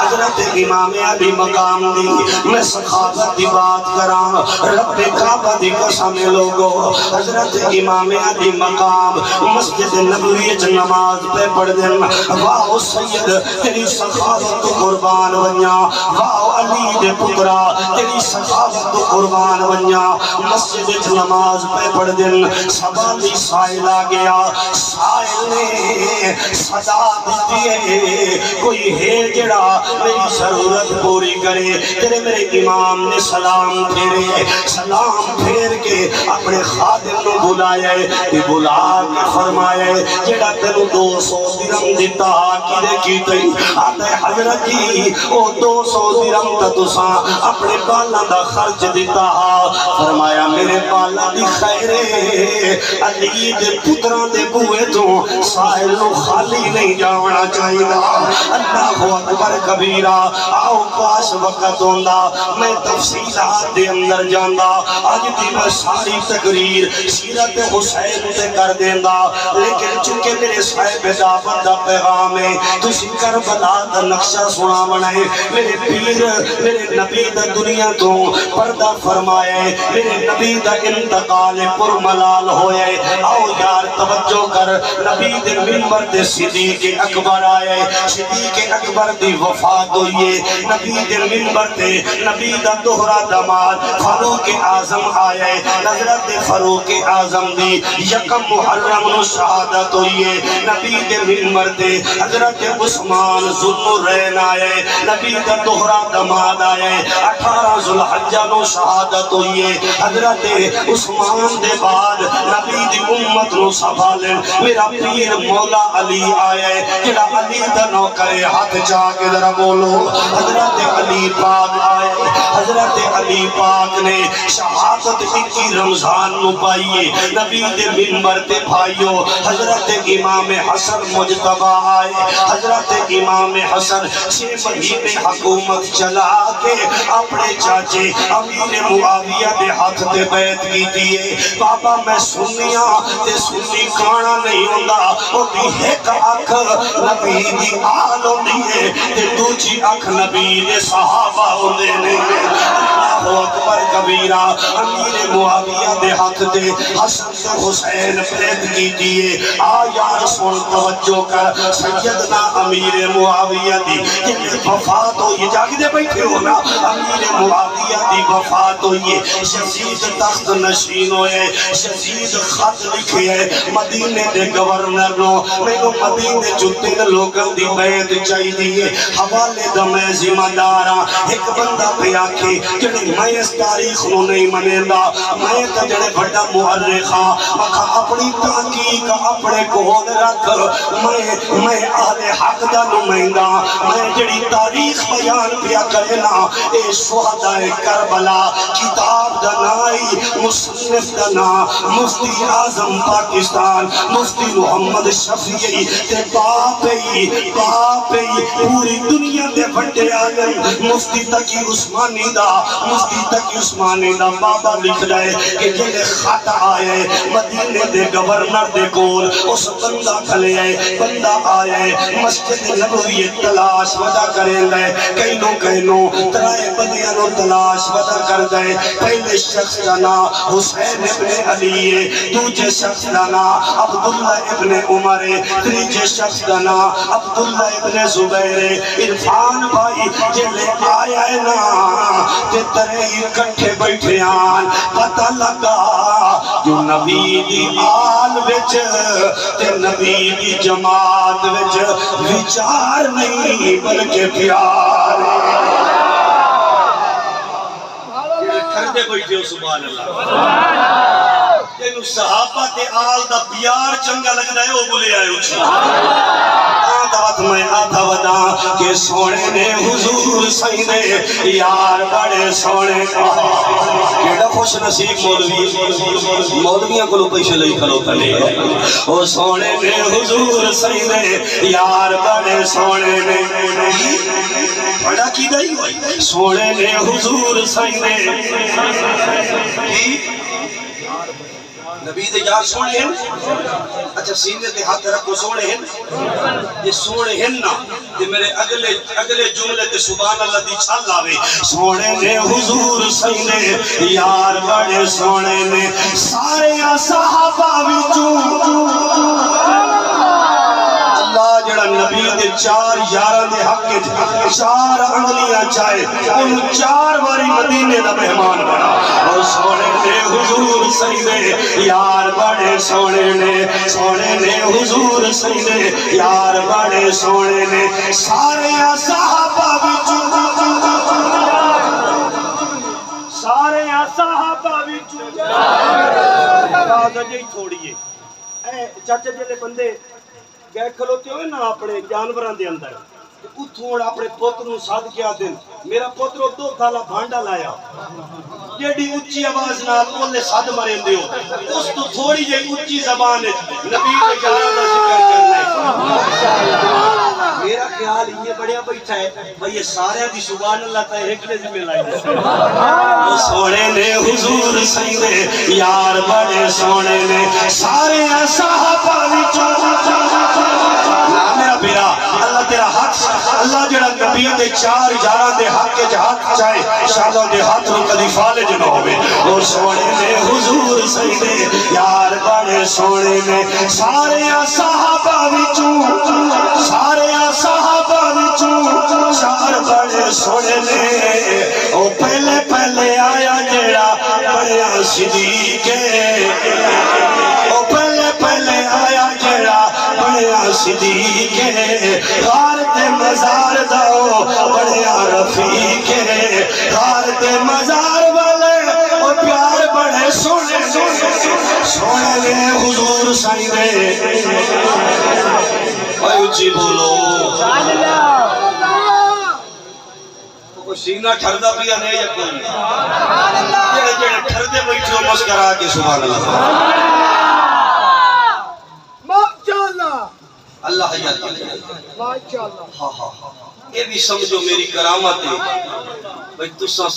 حضرت امام علی مقام دی میں سخاوت دی بات کراں رب کعبہ دی قسم لوگو حضرت امام علی مقام مسجد نبوی وچ نماز پہ پڑھ دین واہ سید تیری سخاوت تو قربان ونیا واہ علی دے پترا تیری سخاوت تو قربان ونیا مسجد وچ نماز پہ پڑھ دین سوالی سائل آ گیا سائل نے صدا دیتی ہے کوئی ہے جڑا میری ضرورت پوری کرے تیرے میرے امام نے سلام پھیر کے اپنے خادم نو بلایا ہے بلا کے فرمایا ہے جڑا تینو 200 درہم دیتا کدے کیتے آتے حضرت جی او 200 درہم تا تساں اپنے بالاں دا خرچ دیتا فرمایا میرے بالاں دی خیر علی دے پتراں دے بوئے تو ساحل نو خالی نہیں جانا چاہیے اللہ اکبر کبیرہ آؤ کاش وقت ہوندہ میں تفصیلات دے اندر جاندہ آج دی میں ساری تقریر سیرت حسین سے کر دیندہ لیکن چونکہ میرے صاحب دعوت دا پیغام ہے تسی کربلا دا نقشہ سنا بنائے میرے پیر میرے نبی دا دنیا تو پردہ فرمائے میرے نبی دا انتقال پر ملال ہوئے آؤ یار توجہ کر نبی دے منبر دے صدیق اکبر آئے صدیق اکبر پیغمبر دی وفات ہوئی ہے نبی دے منبر تے نبی دا دوہرا داماد فاروق اعظم آئے حضرت فاروق اعظم دی یکم محرم نو شہادت ہوئی ہے نبی دے منبر تے حضرت عثمان ذوالنورین آئے نبی دا دوہرا داماد آئے 18 ذوالحجہ نو شہادت ہوئی ہے حضرت عثمان دے بعد نبی دی امت نو سنبھالن میرا پیر مولا علی آئے جڑا علی دا نوکر ہاتھ چاہ کے ذرا بولو حضرت علی پاک آئے حضرت علی پاک نے شہادت 21 رمضان نو پائیے نبی دے منبر تے بھائیو حضرت امام حسن مجتبی آئے حضرت امام حسن 6 مہینے حکومت چلا کے اپنے چاچے امیر معاویہ دے ہاتھ تے بیعت کی دیئے بابا میں سنیاں تے سنی کھانا نہیں ہوندہ او دی ایک اکھ نبی دی آل ہوندی ہے تے دوجی اکھ نبی دے صحابہ ہوندے نے اللہ اکبر کبیرہ امیر معاویہ دے ہاتھ دے حسن تے حسین بیعت کی دیئے آیا رسول توجہ کر سیدنا امیر معاویہ دی جنہیں وفات ہوئی جاگی دے بیٹھے ہونا امیر معاویہ دی وفات ہوئی یزید تخت نشین ہوئے یزید خط لکھے ہے مدینے دے گورنر نو میں نو مدینے جتے دے لوگوں دی بیعت چاہی دیئے حوالے دا میں ذمہ دارا ایک بندہ پہ آکے جنہیں میں اس تاریخ نو نہیں منے دا میں تا جنہیں بڑا مؤرخا مکھا اپنی تحقیق اپنے کون رکھ میں اہل حق دا نمائندہ میں جڑی تاریخ بیان پیا کرنا اے شہداء کربلا کتاب دا نائی مصنف دا نا مفتی اعظم پاکستان مفتی محمد شفیعی تے باپی پوری دنیا دے بڑے آگئے مفتی تقی عثمانی دا بابا لکھ رہے کہ جنہیں خط آئے مدینے دے گورنر دے کول اس بندہ کھلے آئے بندہ آئے مسجد نبوی تلاش ودا کریں گے کئینوں ترائے بندیاں تلاش ودا کر گئے پہلے شخص کا نام حسین ابن علی ہے دوجے شخص کا نام عبداللہ ابن عمر ہے تیجے شخص کا نام عبداللہ ابن زبیر ہے عرفان بھائی جلے آیا ہے نا تے ترے اکٹھے بیٹھے آن پتہ لگا جو نبی دی آل وچ تے نبی دی جماعت وچ وچار نہیں بلکہ پیار کردے بیٹھے ہو سبحان اللہ تینو صحابہ تے آل دا پیار چنگا لگ رہا ہے وہ بولے آئے اچھا آدھات میں آدھا ودا کہ سونے نے حضور سیدے یار بڑے سونے کیڑا خوش نصیب مولویاں کو لو پیشے لئی کھلو تلے وہ سونے نے حضور سیدے یار بڑے سونے نے بڑا کی گئی ہوئی سونے نے حضور سیدے نبی دے یار سونے ہیں اچھا سینے دے ہاتھ رکھو سونے ہیں یہ سونے ہیں نا یہ میرے اگلے جملے تے سبحان اللہ دی چھل آوے سونے نے حضور سینے یار بڑے سونے نے سارے صحابہ وچوں اللہ جڑا نبی دے 4 یاراں دے حق وچ 4 انگلیاں چاہے ان 4 واری مدینے دا مہمان بنا اور سونے نے حضور سیدے یار بڑے سونے نے حضور سیدے یار بڑے سونے نے سارے صحابہ وچوں آزا جی تھوڑی ہے چاچا جلے بندے گئے کھلوتے ہوئے نا اپنے جانوران دے اندر اتھوڑ اپنے پوتروں ساتھ کیا دن میرا پوتروں 2 تھالا بھانڈا لایا جیڑی اچھی آواز نال بولے ساتھ مرین دیو اس تو تھوڑی جی اچھی زبان ہے نبی کے جارہ دا ذکر کرنے میرا خیال یہ بڑیا بیٹھا ہے بھئی یہ سارے دی سبحان اللہ تا ایک نے ذمہ لائی ہے سونے نے حضور سیدے یار بڑے سونے نے سارے صحابہ وچوں میرا بیرا اللہ تیرا حق اللہ جڑا نبی دے 4 یاراں دے حق وچ ہاتھ چاہے شاہداں دے ہاتھ نوں کدی فالج نہ ہوے او سونے نے حضور سیدے یار بڑے سونے نے سارے صحابہ وچوں سونے نے او پہلے پہلے آیا جڑا بڑیا صدیق او پہلے پہلے آیا جڑا بڑیا صدیق غار تے مزار داؤ بڑیا رفیق غار تے مزار والے او پیار بڑے سونے سونے نے حضور سائی دے اے اچھی بولو سینہ ٹھردہ پیا نہیں یا کوئی جڑے جڑے ٹھردے بیٹھو مسکرا کے سبحان اللہ ماشاءاللہ اللہ حیات ماشاءاللہ ہاں ہاں یہ بھی سمجھو میری کرامت ہے بھئی تسا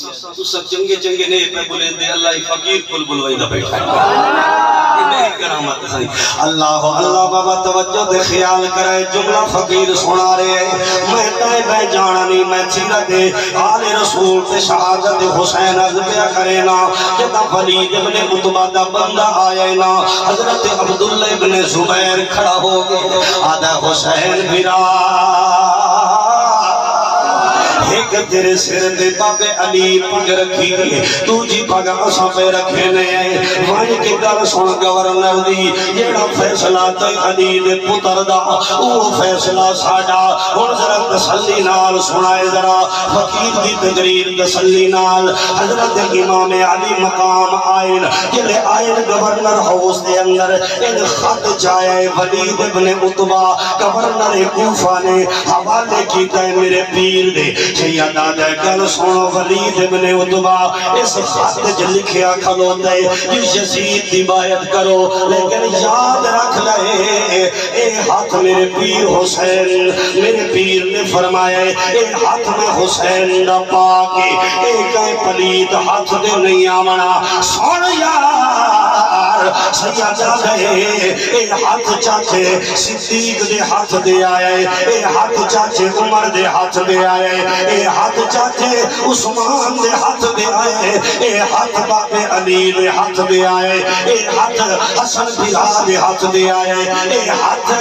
چنگے چنگے نہیں پہ بولیں دے اللہ فقیر کل بلوئی دا بیٹھا ہے یہ میری کرامت ہے اللہ اللہ بابا توجہ دے خیال کرے جملہ فقیر سنا رہے میں تائے بے جانا نہیں میں سیرت آل رسول تے شہادت حسین عرض پیا کرے نا جتا ولید ابن عتبہ دا بندہ آئے نا حضرت عبداللہ ابن زبیر کھڑا ہو گئے آدھا حسین بھیرا ایک تیرے سر دے بابے علی پگ رکھی تو جی پگ اساں پہ رکھے نے وان کے گل سن گورنر دی جیڑا فیصلہ تے علی دے پتر دا او فیصلہ ساڈا ہن ذرا تسلی نال سنائے ذرا فقیر دی تقریر تسلی نال حضرت امام علی مقام آئین جلے آئین گورنر ہاؤس دے اندر ان خط جائے ولید ابن عتبہ گورنر کوفہ نے حوالے کیتا ہے میرے پیر دے سیدہ دے گل سنو ولید ابن عتبہ اس خط جو لکھیا کھلوتا ہے جس یزید دی بایت کرو لیکن یاد رکھ لے اے ہاتھ میرے پیر حسین میرے پیر نے فرمایا اے ہاتھ میں حسین دا پاکی اے کئی پلید ہاتھ دے نہیں آمنا سن یار سیدہ دے اے ہاتھ چاچے صدیق دے ہاتھ دے آئے اے ہاتھ چاچے عمر دے ہاتھ دے آئے اے ہاتھ چاچے عثمان دے ہاتھ دے آئے اے ہاتھ بابے علی دے ہاتھ دے آئے اے ہاتھ حسن بلال دے ہاتھ دے آئے اے ہاتھ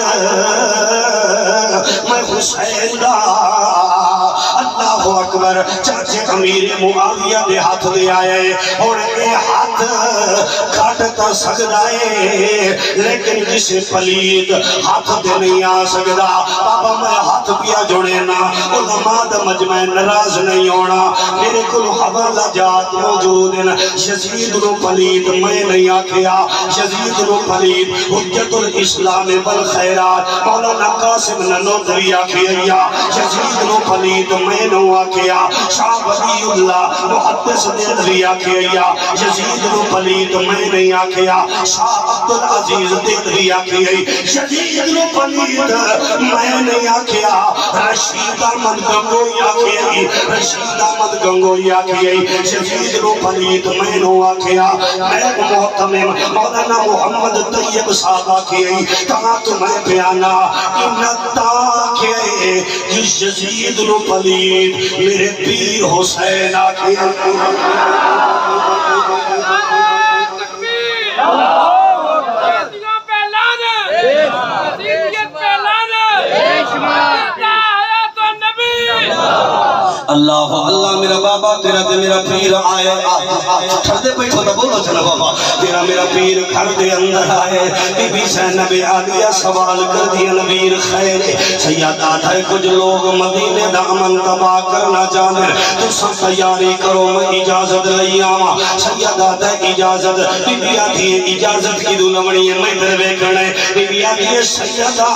میں حسین دا اللہ اکبر چاچے امیر معاویہ دے ہاتھ دے آئے اور اے ہاتھ کھاٹتا سکدائے لیکن کسی پلید ہاتھ دے نہیں آ سکدا بابا میں ہاتھ پیا جوڑے نا علماء دا مجمع نراز نہیں ہونا میرے کل حوالہ جات موجود ہیں یزید نو پلید میں نہیں آکھیا یزید نو پلید حجت الاسلام والخیرات مولانا قاسم ننوتوی آکھیا یزید نو پلید میں نو آکھیا شاہ ولی اللہ محدث دلوی آکھیا یزید نو پلید میں نہیں آکھیا شاہ عبدالعزیز دلوی آکھیا یزید نو پلید میں نہیں آکھیا رشید احمد گنگوئی آکھیا رشید احمد گنگوئی آکھیا یزید نو پلید میں نو آکھیا میں محتمم مولانا محمد طیب صاحب آکھیا کہاں تمہیں پیانا انتا آکھیا جس یزید نو پلید میرے پیر حسین آکھیا اللہ اللہ میرا بابا تیرا تے میرا پیر آئے چھڑ دے بیٹھو تا بولو چلا بابا تیرا میرا پیر گھر دے اندر آئے بی بی زینب عالیہ سوال کر دیا نبیر خیر سیدہ تھے کچھ لوگ مدینے دا امن تباہ کرنا جانے تو سب تیاری کرو میں اجازت لئی آما سیدہ تھے اجازت بی بی آتی ہے اجازت کی دولمنی ہے میں در بیکنے بی بی آتی ہے سیدہ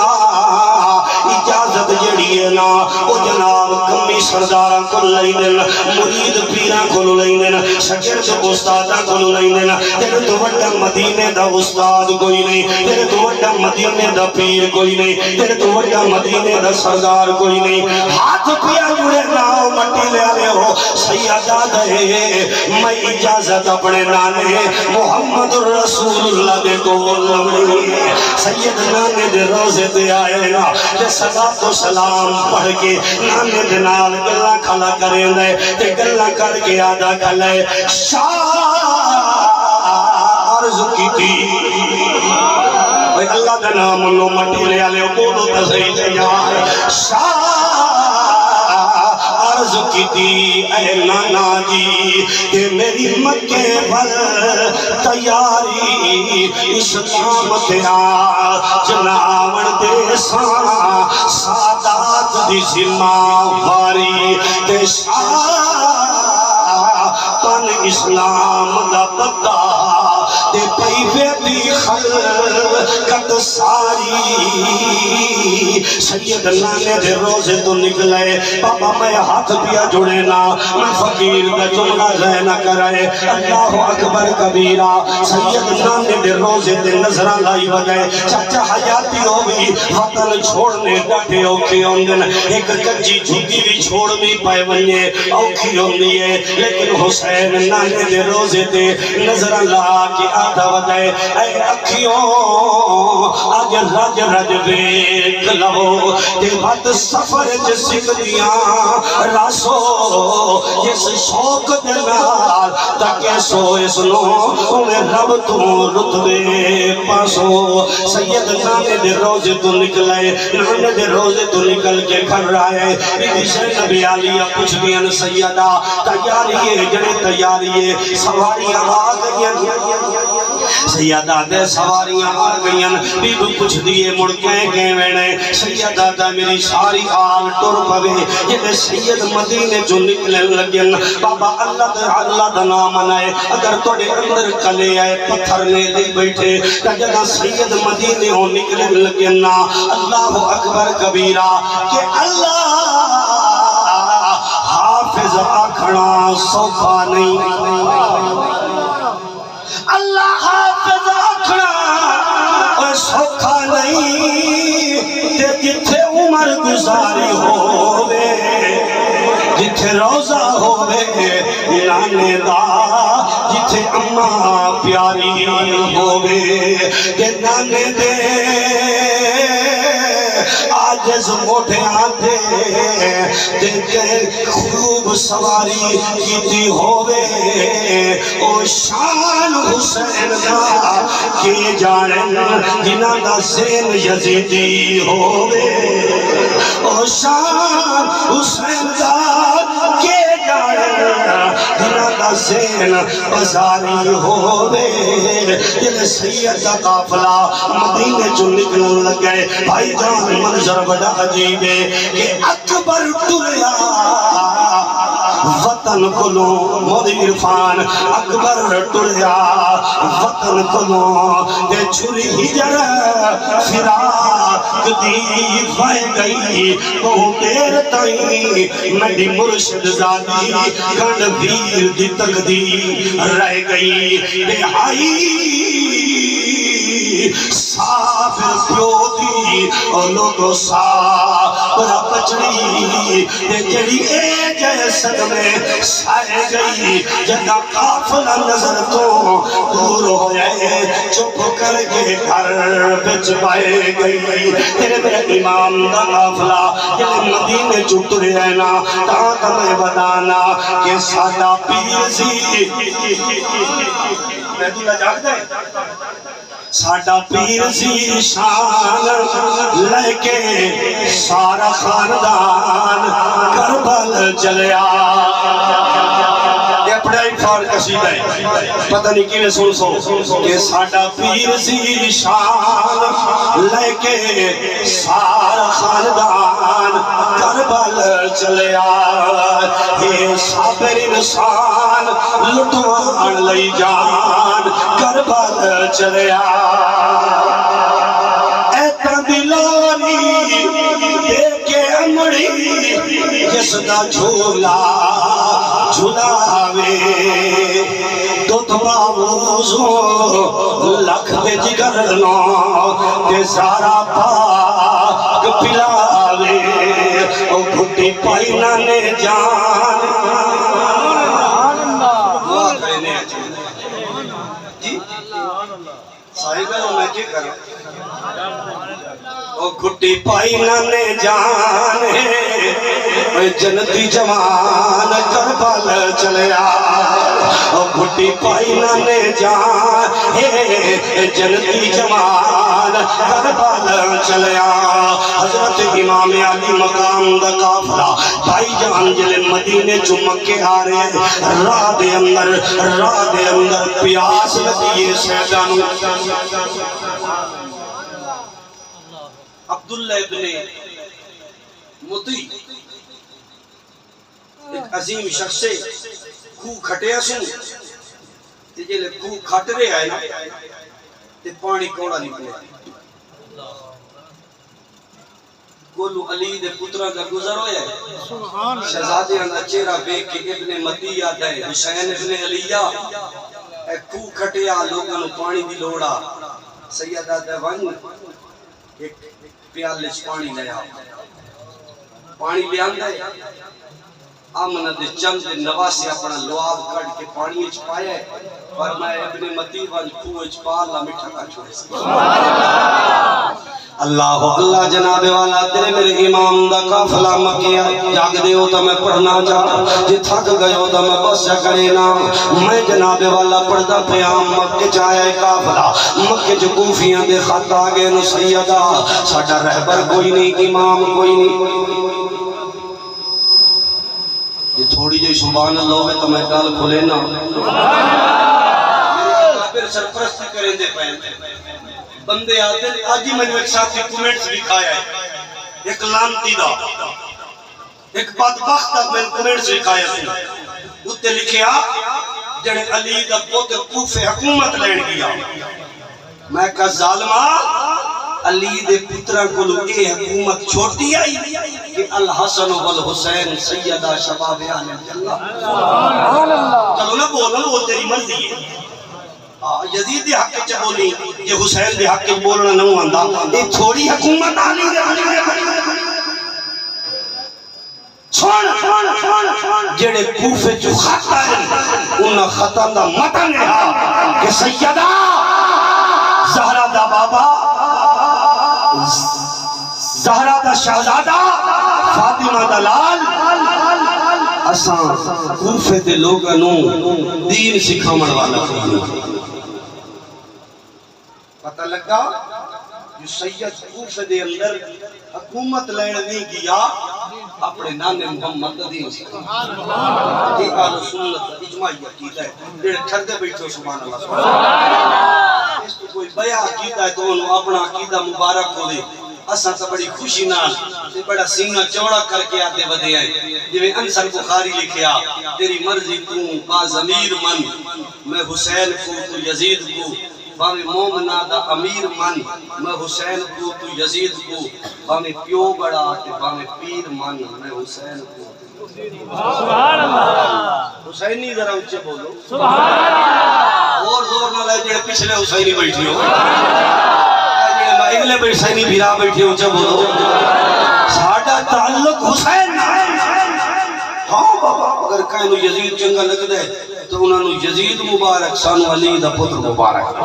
اجازت جڑی ہے نا او جناب کمی سردارہ کو لائنن مرید پیران کو لائنن شکر تو استادہ کو لائنن تیرے تو وڈا مدینے دا استاد کوئی نہیں تیرے تو وڈا مدینے دا پیر کوئی نہیں تیرے تو وڈا مدینے دا سردار کوئی نہیں ہاتھ پیا جڑے ناؤ مٹی لے آلے ہو سیدہ دے میں اجازت اپنے نانے محمد رسول اللہ دے کو لمنی سید نانے دے روزے دے آئے نا کہ صلاة و سلام پڑھ کے نانے دے نال گلہ کھلا کریں دے تے گلہ کر کے آدھا کھلے شاہ عرض کی تھی اللہ دے نام انہوں مٹی لے آلے بولو تصحیح جائے شاہ عرض کی تھی اے نانا جی کہ میری مکے بل تیاری اسلام تیا جناون دے سادات دی ذمہ واری تے پن اسلام دا پتا تے پیوے دی خلقت ساری سید نانے دے روزے تو نکلے بابا میں ہاتھ دیا جڑے نا میں فقیر دا جملہ غیر نہ کرے اللہ اکبر کبیرہ سید نانے دے روزے دے نظرہ لائی وجائے چاچا حیاتی ہوگی وطن چھوڑنے ڈاٹے اوکھی ہوندن ایک کچی جھوٹی بھی چھوڑنی پائے ونیے اوکھی ہوندی ہے لیکن حسین نانے دے روزے دے نظرہ لا کے آدھا وجائے اے اکھیوں آج رج رج بیک لو تے بات سفر جسک دیاں راسو جس شوق دلال تاکہ سو اس نو انہیں رب تو رتبے پاسو سید نانے دے روزے تو نکلے نانے دے روزے تو نکل کے گھر رہے بیدی سے نبی علیہ پوچھ دیاں سیدہ تیاریے جڑے تیاریے سواریاں آگئیں سیدہ دے سواریاں آگئیں بیدو پوچھ دیئے مڑکیں گئے وینے سیدہ دا میری ساری آل ٹور پوے یہ سید مدینے جو نکلے لگن بابا اللہ دا نام منائے اگر توڑے اندر کلے آئے پتھر میں لے بیٹھے جگہ سید مدینے ہو نکلے لگن اللہ اکبر کبیرہ کہ اللہ حافظ آکھنا سوکھا نہیں اللہ حافظ آکھنا سوکھا نہیں تے جتھے عمر گزاری ہووے جتھے روزہ ہووے نانے دا جتھے اماں پیاری ہووے تے نانے دے آجز موٹے آتے تے خوب سواری کیتی ہووے او شان حسین دا کے جانن جنہ دا زین یزیدی ہووے او شان حسین دا کے جانن جنہ دا زین بزاری ہووے جنہ سید دا قافلہ مدینے جو نکلن لگے بھائی جان منظر بڑا عجیب ہے کہ اکبر ٹریا وطن کلو مودی عرفان اکبر ٹریا وطن کلو دے چھری ہجر فراق دی وائے گئی بہت دیر تائیں میری مرشد زادی گنڈ ویر دی تقدیر رہ گئی بے آئی سافر پیو دی اور لوگو سافر بچڑی تے جڑی اے جیسد میں سائے گئی جگہ قافلہ نظر تو دور ہو جائے چپ کر کے گھر بچ پائے گئی تیرے میرے امام دا قافلہ جلے مدینے چٹ رہنا تاں تمہیں بدانا کہ سادہ پیر سی میں تو جاگ دے ساڑھا پیر سی شان لے کے سارا خاندان کربل چلیا یہ پڑھائی فار کشید ہے پتہ نہیں کینے سن سو کہ ساڑھا پیر سی شان لے کے سارا خاندان کربل چلیا یہ صابر انسان لٹوان لئی جان کربل چلیا ایتا دلانی دیکھے امڑی جس دا جھولا جھولاوے دودھ باوزو لکھ دے جگر نو تے سارا پاک پلاوے او گھٹی پائی نانے جان او گھٹی پائی نانے جان جنتی جوان کربل چلیا گھٹی پائی نہ نے جان جنتی جوان کربل چلیا حضرت امام علی مقام دا قافلہ بھائی جان جلے مدینے چو مکے آ رہے ہیں راہ دے اندر پیاس لگی ہے سیدانو عبداللہ ابن مطیع ایک عظیم شخص سے خوہ کھٹیا سن جلے خوہ کھٹ رہے آئے تے پانی کوڑا نکلے کولو علی دے پترہ کا گزر ہویا ہے شہزادے اندر چہرہ بے کہ ابن مطیع آتا ہے حسین ابن علیہ اے خوہ کھٹیا لوگاں پانی دی لوڑا سیدہ دیوان ایک پیالے پانی لیا پانی لے آندہ ہے آمنہ دے چند نواسی اپنا لواب کڑ کے پانی اچ پایا ہے فرمایا ابن مطیع وان خوہ اچ پالا مٹھا کا چھوڑے اللہ اللہ جناب والا تیرے میرے امام دا قافلہ مکیہ جاگ دے ہو تو میں پڑھنا چاہتا جی تھک گئے ہو تو میں بس کرے نا میں جناب والا پڑھدا پیام مکہ چاہے قافلہ مکہ جو کوفیاں دے خط آگے نو سیدہ ساڑھا رہبر کوئی نہیں امام کوئی نہیں یہ تھوڑی جو سبحان اللہ ہے تو میں گال کھلے نا میرے سرپرستی کریں دے پہنتے بندے آتے ہیں آج ہی میں نے ایک ساتھی کومنٹس لکھایا ہے ایک لانتی دا ایک بدبخت دا میں نے کومنٹس لکھایا ہے اتے لکھیا جڑے علی دا پوت کوفے حکومت لین گیا میں کہا ظالمہ علی دے پترہ کو لگے حکومت چھوٹی آئی کہ الحسن والحسین سیدہ شباب عالم جلہ چلو نہ بولنا وہ تیری مرضی ہے یزید دے حق چا بولی یہ حسین دے حق بولنا نہ آندا یہ تھوڑی حکومت آلی چھوڑ جڑے کوفے جو خط آئے انہا خطان دا متن ہے کہ سیدہ زہرہ دا بابا زہرہ دا شہزادہ فاطمہ دا لال اساں کوفے دے لوگانوں دین سکھامن والا پتہ لگا جو سید کوفے دے اندر حکومت لین نہیں گیا اپنے نانے محمد دین سکھامن یہ آل سنت اجماعی عقیدہ ہے جڑے ٹھردے بیٹھے سبحان اللہ اس کو کوئی بیع عقیدہ ہے تو انہوں اپنا عقیدہ مبارک ہو دے اساں تو بڑی خوشی نال بڑا سینہ چوڑا کر کے آتے بدے آئے جویں انصر بخاری لکھیا تیری مرضی تو با ضمیر من میں حسین کو تو یزید کو باویں مومنہ دا امیر من میں حسین کو تو یزید کو باویں پیو بڑا تے باویں پیر من میں حسین کو سبحان اللہ حسینی ذرا اونچے بولو سبحان اللہ اور زور نہ لے جڑے پچھلے حسینی بیٹھے ہو اگلے حسینی بھیرا بیٹھے اونچے بولو ساڈا تعلق حسین ہاں بابا اگر کہیں یزید چنگا لگ دے تو انہوں نے یزید مبارک سانو علی دا پتر مبارک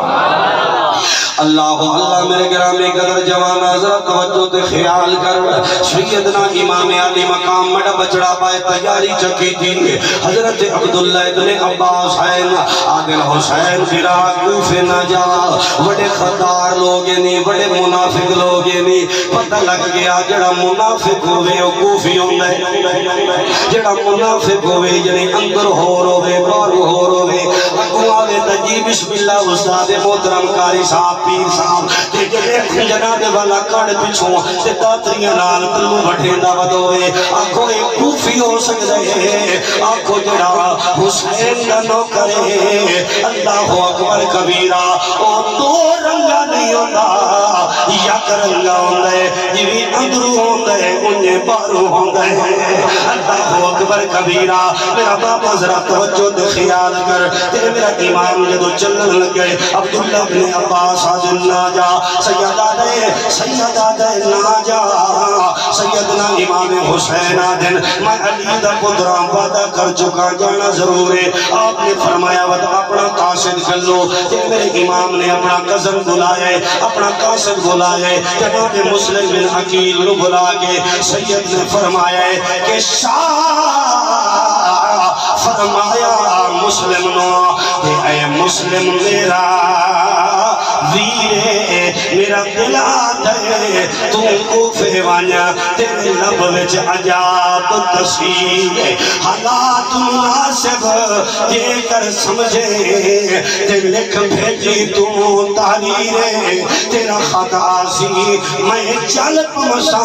اللہ اللہ میرے گرامی قدر جوان حضرت توجہ تے خیال کر سیدنا امام علی مقام مڈا بچڑا پائے تیاری چکی تھی حضرت عبداللہ ابن عباس حسین آدل حسین پھرا کوفے نہ جا بڑے خطار لوگے نہیں بڑے منافق لوگے نہیں پتہ لگ گیا جڑا منافق ہوئے وہ کوفی ہوندے جڑا منافق ہوئے یعنی اندر ہو روے بار ہو روے اقوالے تجی بسم اللہ استاد محترم قاری صاحب پیر صاحب تے جڑے جناب والا کڑ پچھوں تے داتریاں نال کلو وٹھیندا ودوے آکھو اے کوفی ہو سکدا ہے آکھو جڑا حسین دا نوکر ہے اللہ اکبر کبیرہ او دو رنگا نہیں ہوندا یک رنگا ہوندا ہے جویں اندروں ہوندا ہے اونجے باہروں ہوندا ہے اللہ اکبر اکبر کبیرہ میرا بابا ذرا توجہ دے خیال کر تیرے میرا امام جدو چلن لگے عبداللہ بن عباس حاضر ناجا سیدہ دے ناجا سیدنا امام حسین آدن میں علی دا قدران وعدہ کر چکا جانا ضرور ہے آپ نے فرمایا وقت اپنا قاصد کر لو تیرے میرے امام نے اپنا قزم بلائے اپنا قاصد بلائے جناب مسلم بن عقیل نو بلا کے سید نے فرمایا کہ شاہ فرمایا مسلم نو کہ اے مسلم میرا ویرے میرا دل آدھے تو کوفے وانیا تیرے لب وچ عجاب تصویر حالات مناسب یہ کر سمجھے تے لکھ بھیجی تو تحریرے تیرا خطا سی میں چل پمسا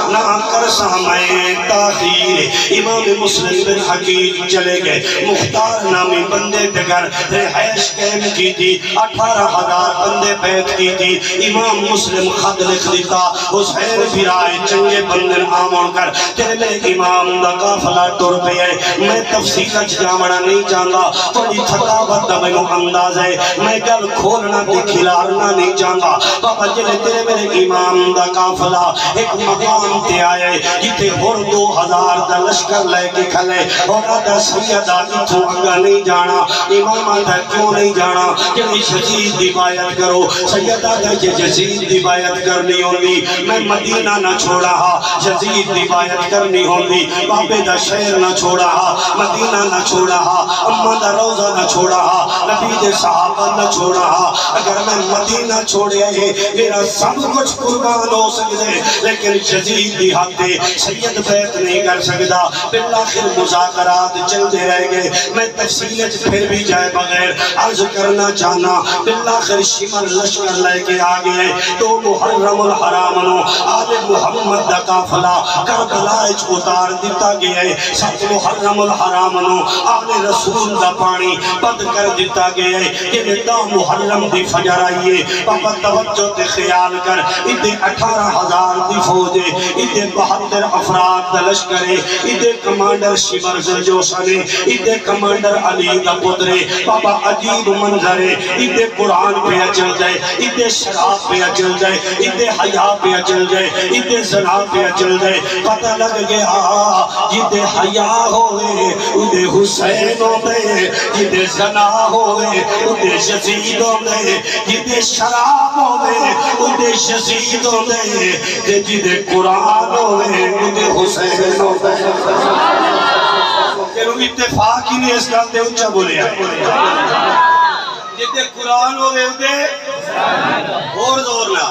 نہ کرسا میں تاخیر امام مسلم بن حقیق چلے گئے مختار نامی بندے پہ کر رہائش قائم کی تھی 18,000 بندے بیعت کی تھی امام مسلم خط لکھ دیتا حسین بھی رائے چنگے بندن آمون کر تیرے میں امام دا قافلہ ٹور پہ ہے میں تفصیل جامعہ نہیں جاندا تھوڑی تھکاوت دا میں انداز ہے میں گل کھولنا تے کھلارنا نہیں جاندا بابا جلے تیرے میرے امام دا قافلہ ایک مقام تے آئے جتے اور 2,000 دا لشکر لے کے کھلے اور آدھا سیدہ اتھو اگا نہیں جانا امام آدھا کیوں نہیں جانا کہ شدید دی بایت کرو سیدہ دا یزید دی بایت کرنی ہوندی میں مدینہ نہ چھوڑا ہا یزید دی بایت کرنی ہوندی بابے دا شہر نہ چھوڑا ہا مدینہ نہ چھوڑا ہا اماں دا روزہ نہ چھوڑا ہا نبی دے صحابہ نہ چھوڑا ہا اگر میں مدینہ چھوڑے ہے میرا سب کچھ قربان ہو سکتے لیکن یزید دی حق دے سید بیعت نہیں کر سکتا بالآخر مذاکرات چلتے رہ گئے میں تفصیل پھر بھی جائے بغیر عرض کرنا چاہنا بالآخر شمر لشکر لے کے آگئے تو محرم الحرام نو آل محمد دا قافلہ کربلا اچ اتار دیتا گئے ساتھ محرم الحرام نو آل رسول دا پانی بند کر دیتا گئے کہ دا محرم دی فجر آئیے پاپا توجہ تے خیال کر ادھے 18,000 دی فوجے ادھے 72 افراد دا لشکرے ادھے کمانڈر شمر زرجوشنے ادھے کمانڈر علی دا پدرے پاپا عجیب منظرے ادھے قرآن پہ اچل جائے ادھے شراب پہ اچل جائے ادھے حیاء پہ اچل جائے ادھے زنا پہ اچل جائے پتہ لگ گیا جدھے حیاء ہوئے ادھے حسین ہوئے جدھے زنا ہوئے ادھے یزید ہوئے جدھے شراب ہوئے ادھے یزید ہوئے جدھے قرآن ہوئے ادھے حسین ہوئے کہ لوگ اتفاق ہی نہیں اس کالتے اچھا بولے جدھے قرآن ہوئے ادھے اور زور نہ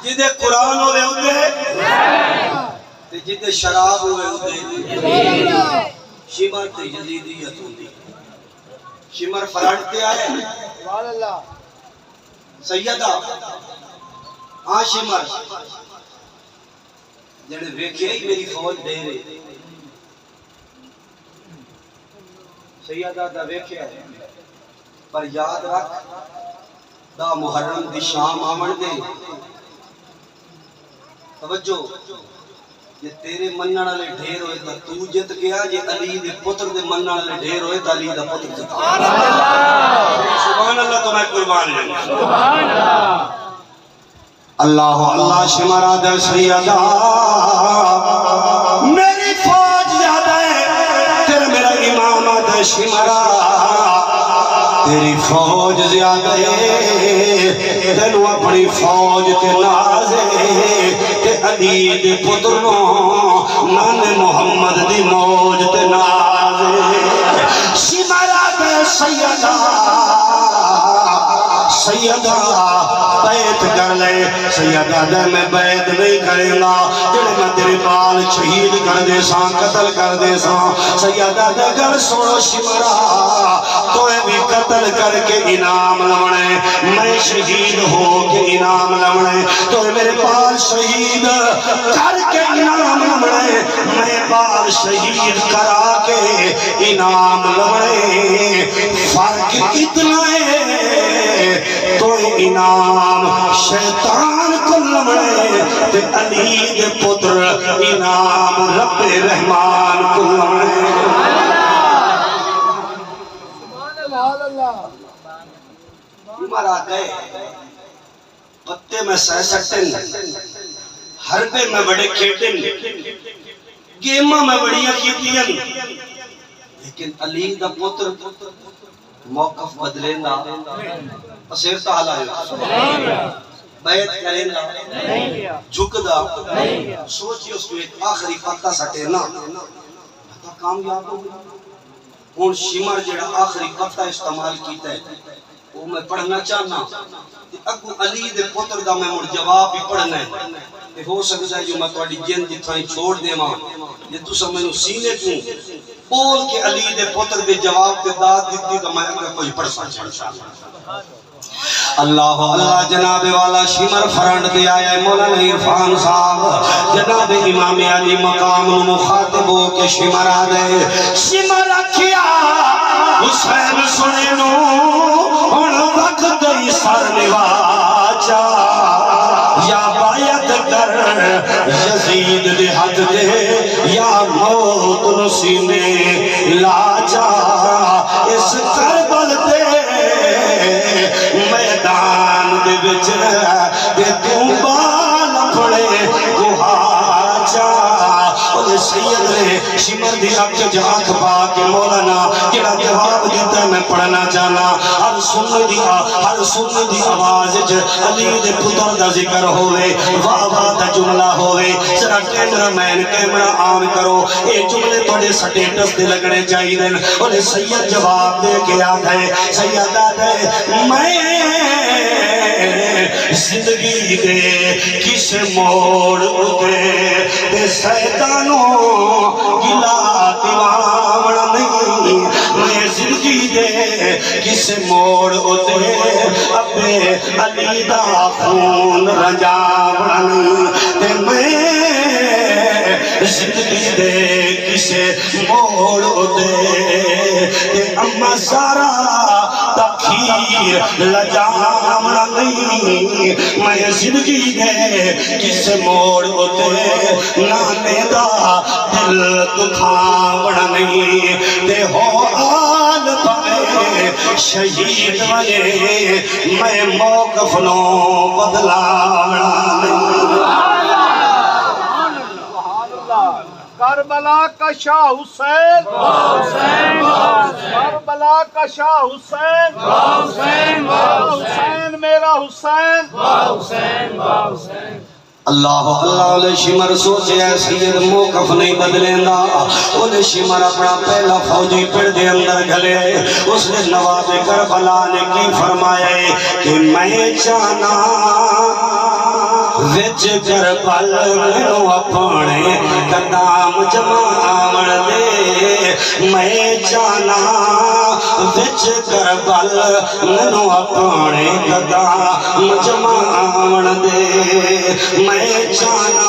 جدھے قرآن ہوئے ادھے جدھے شراب ہوئے ادھے شمر تے یزیدیت ہوندی شمر فرانٹتے آئے سیدہ ہاں شمر جنہیں ویکھے ہی میری فوج دے رہے سیدہ دا ویکھے آئے پر یاد رکھ دا محرم دی شام آمن دے توجہ یہ تیرے منن والے ڈھیر ہوئے تا تو جت گیا یہ علی دے پتر دے منن والے ڈھیر ہوئے تا علی دا پتر جت سبحان اللہ تو میں قربان جائیں سبحان اللہ اللہ شمرا دے سیدہ میری فوج زیادہ ہے تیرے میرا امام دے شمرا تیری فوج زیادہ ہے تینو اپنی فوج تے نازے تے علی دے پتروں نان محمد دی موج تے نازے شمرا دے سیدہ سیدہ بیعت کر لے سیدہ دے میں بیعت نہیں کریں گا جنہیں میں تیرے بال شہید کر دے ساں قتل کر دے ساں سیدہ دے گر سنو شمرا تو بھی قتل کر کے انعام لونے میں شہید ہو کے انعام لونے تو میرے بال شہید کر کے انعام لونے میں بال شہید کرا کے انعام لونے فرق اتنا ہے تو انعام شیطان کو لمنے تے علی دے پتر انعام رب رحمان کو لمنے مارا گئے پتے میں سہ سٹن حربے میں بڑے کھیٹن گیمہ میں بڑیاں کیتیاں لیکن علی دا پتر موقف بدلے نا اسیر تعالیٰ بیعت کرے نا جھک دا سوچی اس کو ایک آخری پتہ سٹے نا پتہ کامیاب ہو گیا ہون شمر جڑا آخری پتہ استعمال کیتا ہے وہ میں پڑھنا چاہنا اگو علی دے پتر دا میں مڑ جواب بھی پڑھنا ہے ہو سکتا ہے جو میں توڑی جن جتھائیں چھوڑ دے ماں یہ تو سمجھنو سینے کیوں بول کے علی دے پتر دے جواب دے داد دیتی تو میں اگر کوئی پڑھ سکتا انشاءاللہ اللہ اللہ جناب والا شمر فرنڈ دے آیا ہے مولانا عرفان صاحب جناب امام علی مقام مخاطب ہو کے شمر آدھے شمر رکھیا حسین سنے نو ان وقت دی سر نواجا یا بایت کر یزید دے حد دے یا موت نسینے لاجا اس کربل دے میدان دے بچ دے تو بال پڑے گوہاجا اور سید نے شمر دی اکھ جاک پا کے مولانا جڑا جواب دیتا میں پڑھنا جانا ہر سن دی آواز علی دے پتر دا ذکر ہوئے واہ واہ دا جملہ ہوئے ذرا کیمرہ مین کیمرہ آن کرو اے جملے توڑے سٹیٹس دے لگنے چاہی دیں اور سید جواب دے کے آتا ہے سید آتا ہے میں زندگی دے کس موڑ اتے دے سیدانوں گلا دیوامڑا نہیں میں زندگی دے کس موڑ اتے اپنے علی دا خون رجاوڑا نہیں تے میں زندگی دے کس موڑ اتے تے اما سارا تخیر لجاوڑا نہیں میں زندگی دے کس موڑ اتے نانے دا دل دکھاوڑا نہیں تے ہو آل پائے شہید والے میں موقف نو بدلاوڑا نہیں کربلا کا شاہ حسین کربلا کا شاہ حسین حسین میرا حسین اللہ اللہ علیہ شمر سوچے ہے سید موقف نہیں بدلیں دا علیہ شمر اپنا پہلا فوجی پڑ دے اندر گھلے اس نے نواب کربلا نے کی فرمایا ہے کہ میں چاہنا وچ کربل میں اپنے قدام جماوڑ دے میں چاہنا وچ کربل میں اپنے قدام جماوڑ دے میں چاہنا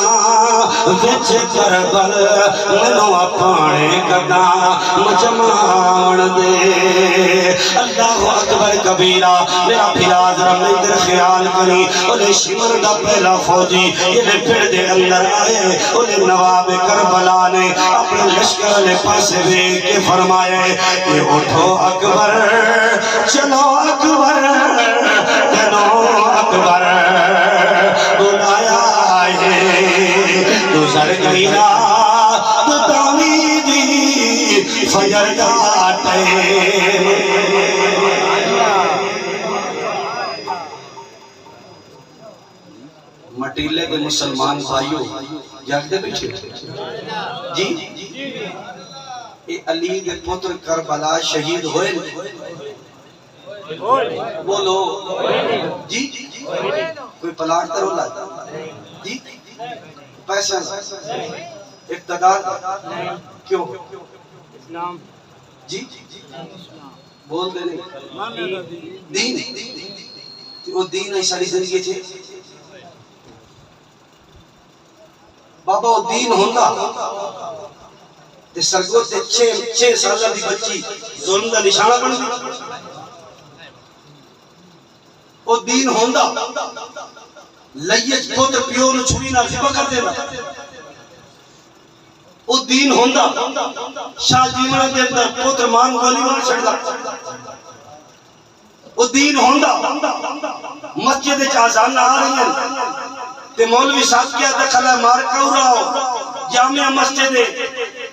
وچ کربل میں اپنے قدام جماوڑ دے اللہ اکبر کبیرہ میرا پھرا ذرا مندر خیال کریں انہیں شمر دا پہلا فوجی یہ پھر دے اندر آئے انہیں نواب کربلا نے اپنے لشکر نے پاسے دے کے فرمائے کہ اٹھو اکبر چلو اکبر چلو اکبر بلایا ہے گزر گئی رات تعمیدی فجر کا ٹائم مٹیلے کے مسلمان بھائیوں جاگتے پیچھے جی اے علی کے پتر کربلا شہید ہوئے بولو جی کوئی پلاٹ ترو لاتا جی پیسہ اقتدار کیوں جی بول دے نہیں دین وہ دین ہے ساری زندگی چھے بابا وہ دین ہوندہ تے سرگو تے چھے سالہ دی بچی ظلم دا نشانہ بن دی وہ دین ہوندہ لئیج پوتر پیو نو چھری نال ذبح کر دینا او دین ہوندا شاہ جیمنا دے اندر پوتر مان گولی مار چھڑدا او دین ہوندا مسجد وچ اذان آ رہی ہیں تے مولوی صاحب کیا دخل ہے مار کرو رہا ہو جامعہ مسجد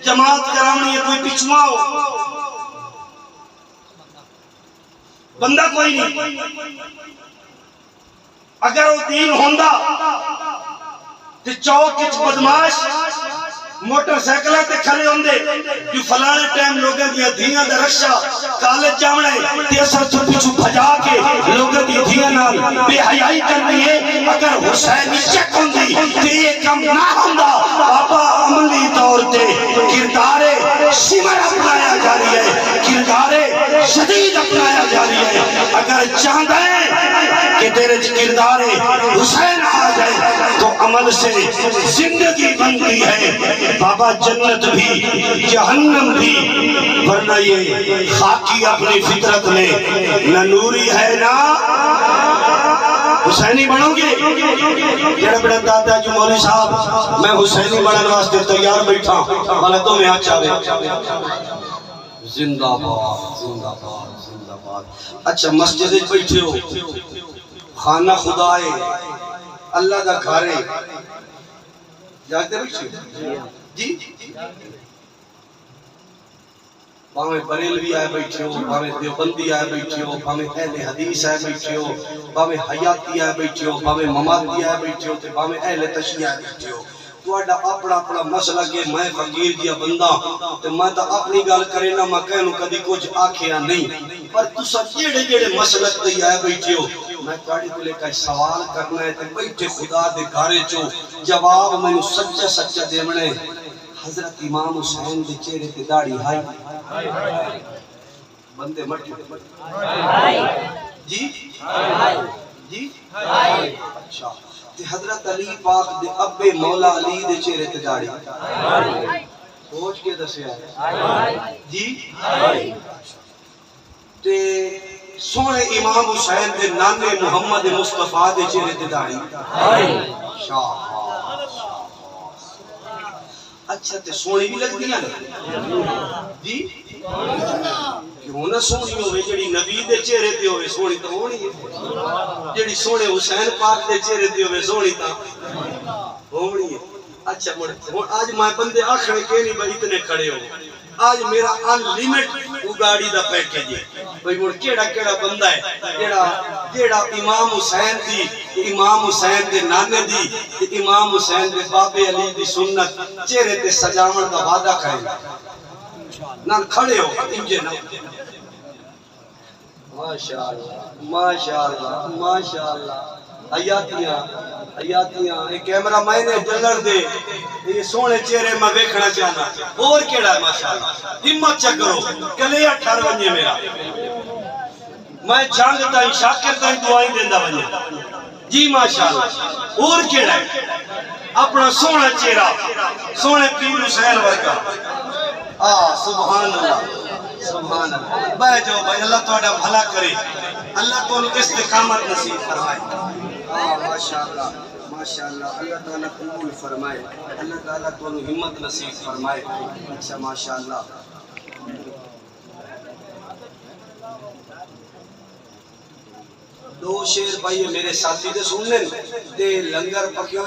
جماعت کرامنی ہے کوئی پچھوا ہو بندہ کوئی نہیں اگر وہ دین ہوندا تے چوک وچ بدماش موٹر سائیکلاں تے کھڑے ہوندے جو فلانے ٹائم لوگاں دیاں دھیاں دا رکشا کالج جاونا ہے تے اساں تو پیچھے بھجا کے لوگاں دی دھیاں نال بے حیائی کرنی ہے اگر حسین چک ہوندی تے یہ کم نہ ہوندا بابا عملی طور تے کردار سمر اپنایا جا رہی ہے کردار شدید اپنایا جا رہی ہے اگر چاہتا ہے کہ تیرے کردار حسین آ جائے تو عمل سے زندگی بنتی ہے بابا جنت بھی جہنم بھی ورنہ یہ خاکی اپنی فطرت میں نہ نوری ہے نہ حسینی بنو گے جڑا بڑا دادا جو مولوی صاحب میں حسینی بنن واسطے تیار بیٹھا بھلا تو میں اچھا زندہ باد زندہ باد زندہ باد اچھا مسجد وچ بیٹھے ہو خانہ خدا ہے اللہ دا گھر ہے جاگتے بیٹھے جی باویں بریلوی آئے بیٹھے ہو باویں دیوبندی آئے بیٹھے ہو باویں اہل حدیث آئے بیٹھے ہو باویں حیاتی آئے بیٹھے ہو باویں ممادی آئے بیٹھے ہو باویں اہل تشیع آئے بیٹھے ہو تو اپنا مسئلہ کہ میں فقیر دیا بندہ تو میں تو اپنی گال کرے نہ میں کہنوں کدی کچھ آکھیا نہیں پر تسا جیڑے مسئلہ تے آئے بیٹھے ہو میں تواڈے کولے کوئی سوال کرنا ہے تے بیٹھے خدا دے گھرے چو جواب مینوں سچا سچا دیونا ہے حضرت امام حسین دے چہرے تے داڑھی ہائی بندے مٹی جی جی اچھا تے حضرت علی پاک دے ابے مولا علی دے چہرے تے داڑھی سوچ کے دسیا جی تے سونے امام حسین دے نانے محمد مصطفیٰ دے چہرے تے داڑھی شاہ اچھا تے سونی بھی لگ دیا جی کیوں نہ سونی ہوئے جڑی نبی دے چہرے تے ہوئے سونی تو ہونی ہے جڑی سونے حسین پاک دے چہرے تے ہوئے سونی تا ہونی ہے اچھا آج میں بندے آخرے کے نہیں بھائی اتنے کھڑے ہو آج میرا ان لیمٹ وہ گاڑی دا پیکیج ہے بھائی مڑ کیڑا بندہ ہے جیڑا امام حسین دی امام حسین دے نانے دی امام حسین دے بابے علی دی سنت چہرے تے سجاون دا وعدہ کرے نہ کھڑے ہو انجے نہ ماشاءاللہ ماشاءاللہ ماشاءاللہ حیاتیاں ایک کیمرہ میں نے جلر دے یہ سونے چہرے میں بیکھنا چاہنا اور کیڑا ہے ماشاءاللہ ہمت چکرو کلیا ٹھار بنجے میرا میں جانگتا ہی شاکرتا ہی دعائیں دیندہ بنجے جی ماشاءاللہ اور کیڑا ہے اپنا سونا چہرہ سونے پیر حسین ورکا سبحان اللہ سبحان اللہ بھائی جو بھائی اللہ توڑا بھلا کرے اللہ تو انہیں استقامت نصیب فرمائے ماشاءاللہ ماشاءاللہ اللہ تعالیٰ قبول فرمائے اللہ تعالیٰ تو انہیں ہمت نصیب فرمائے اچھا ماشاءاللہ دو شیر بھائی میرے ساتھی دے سن لیں دے لنگر پکیوں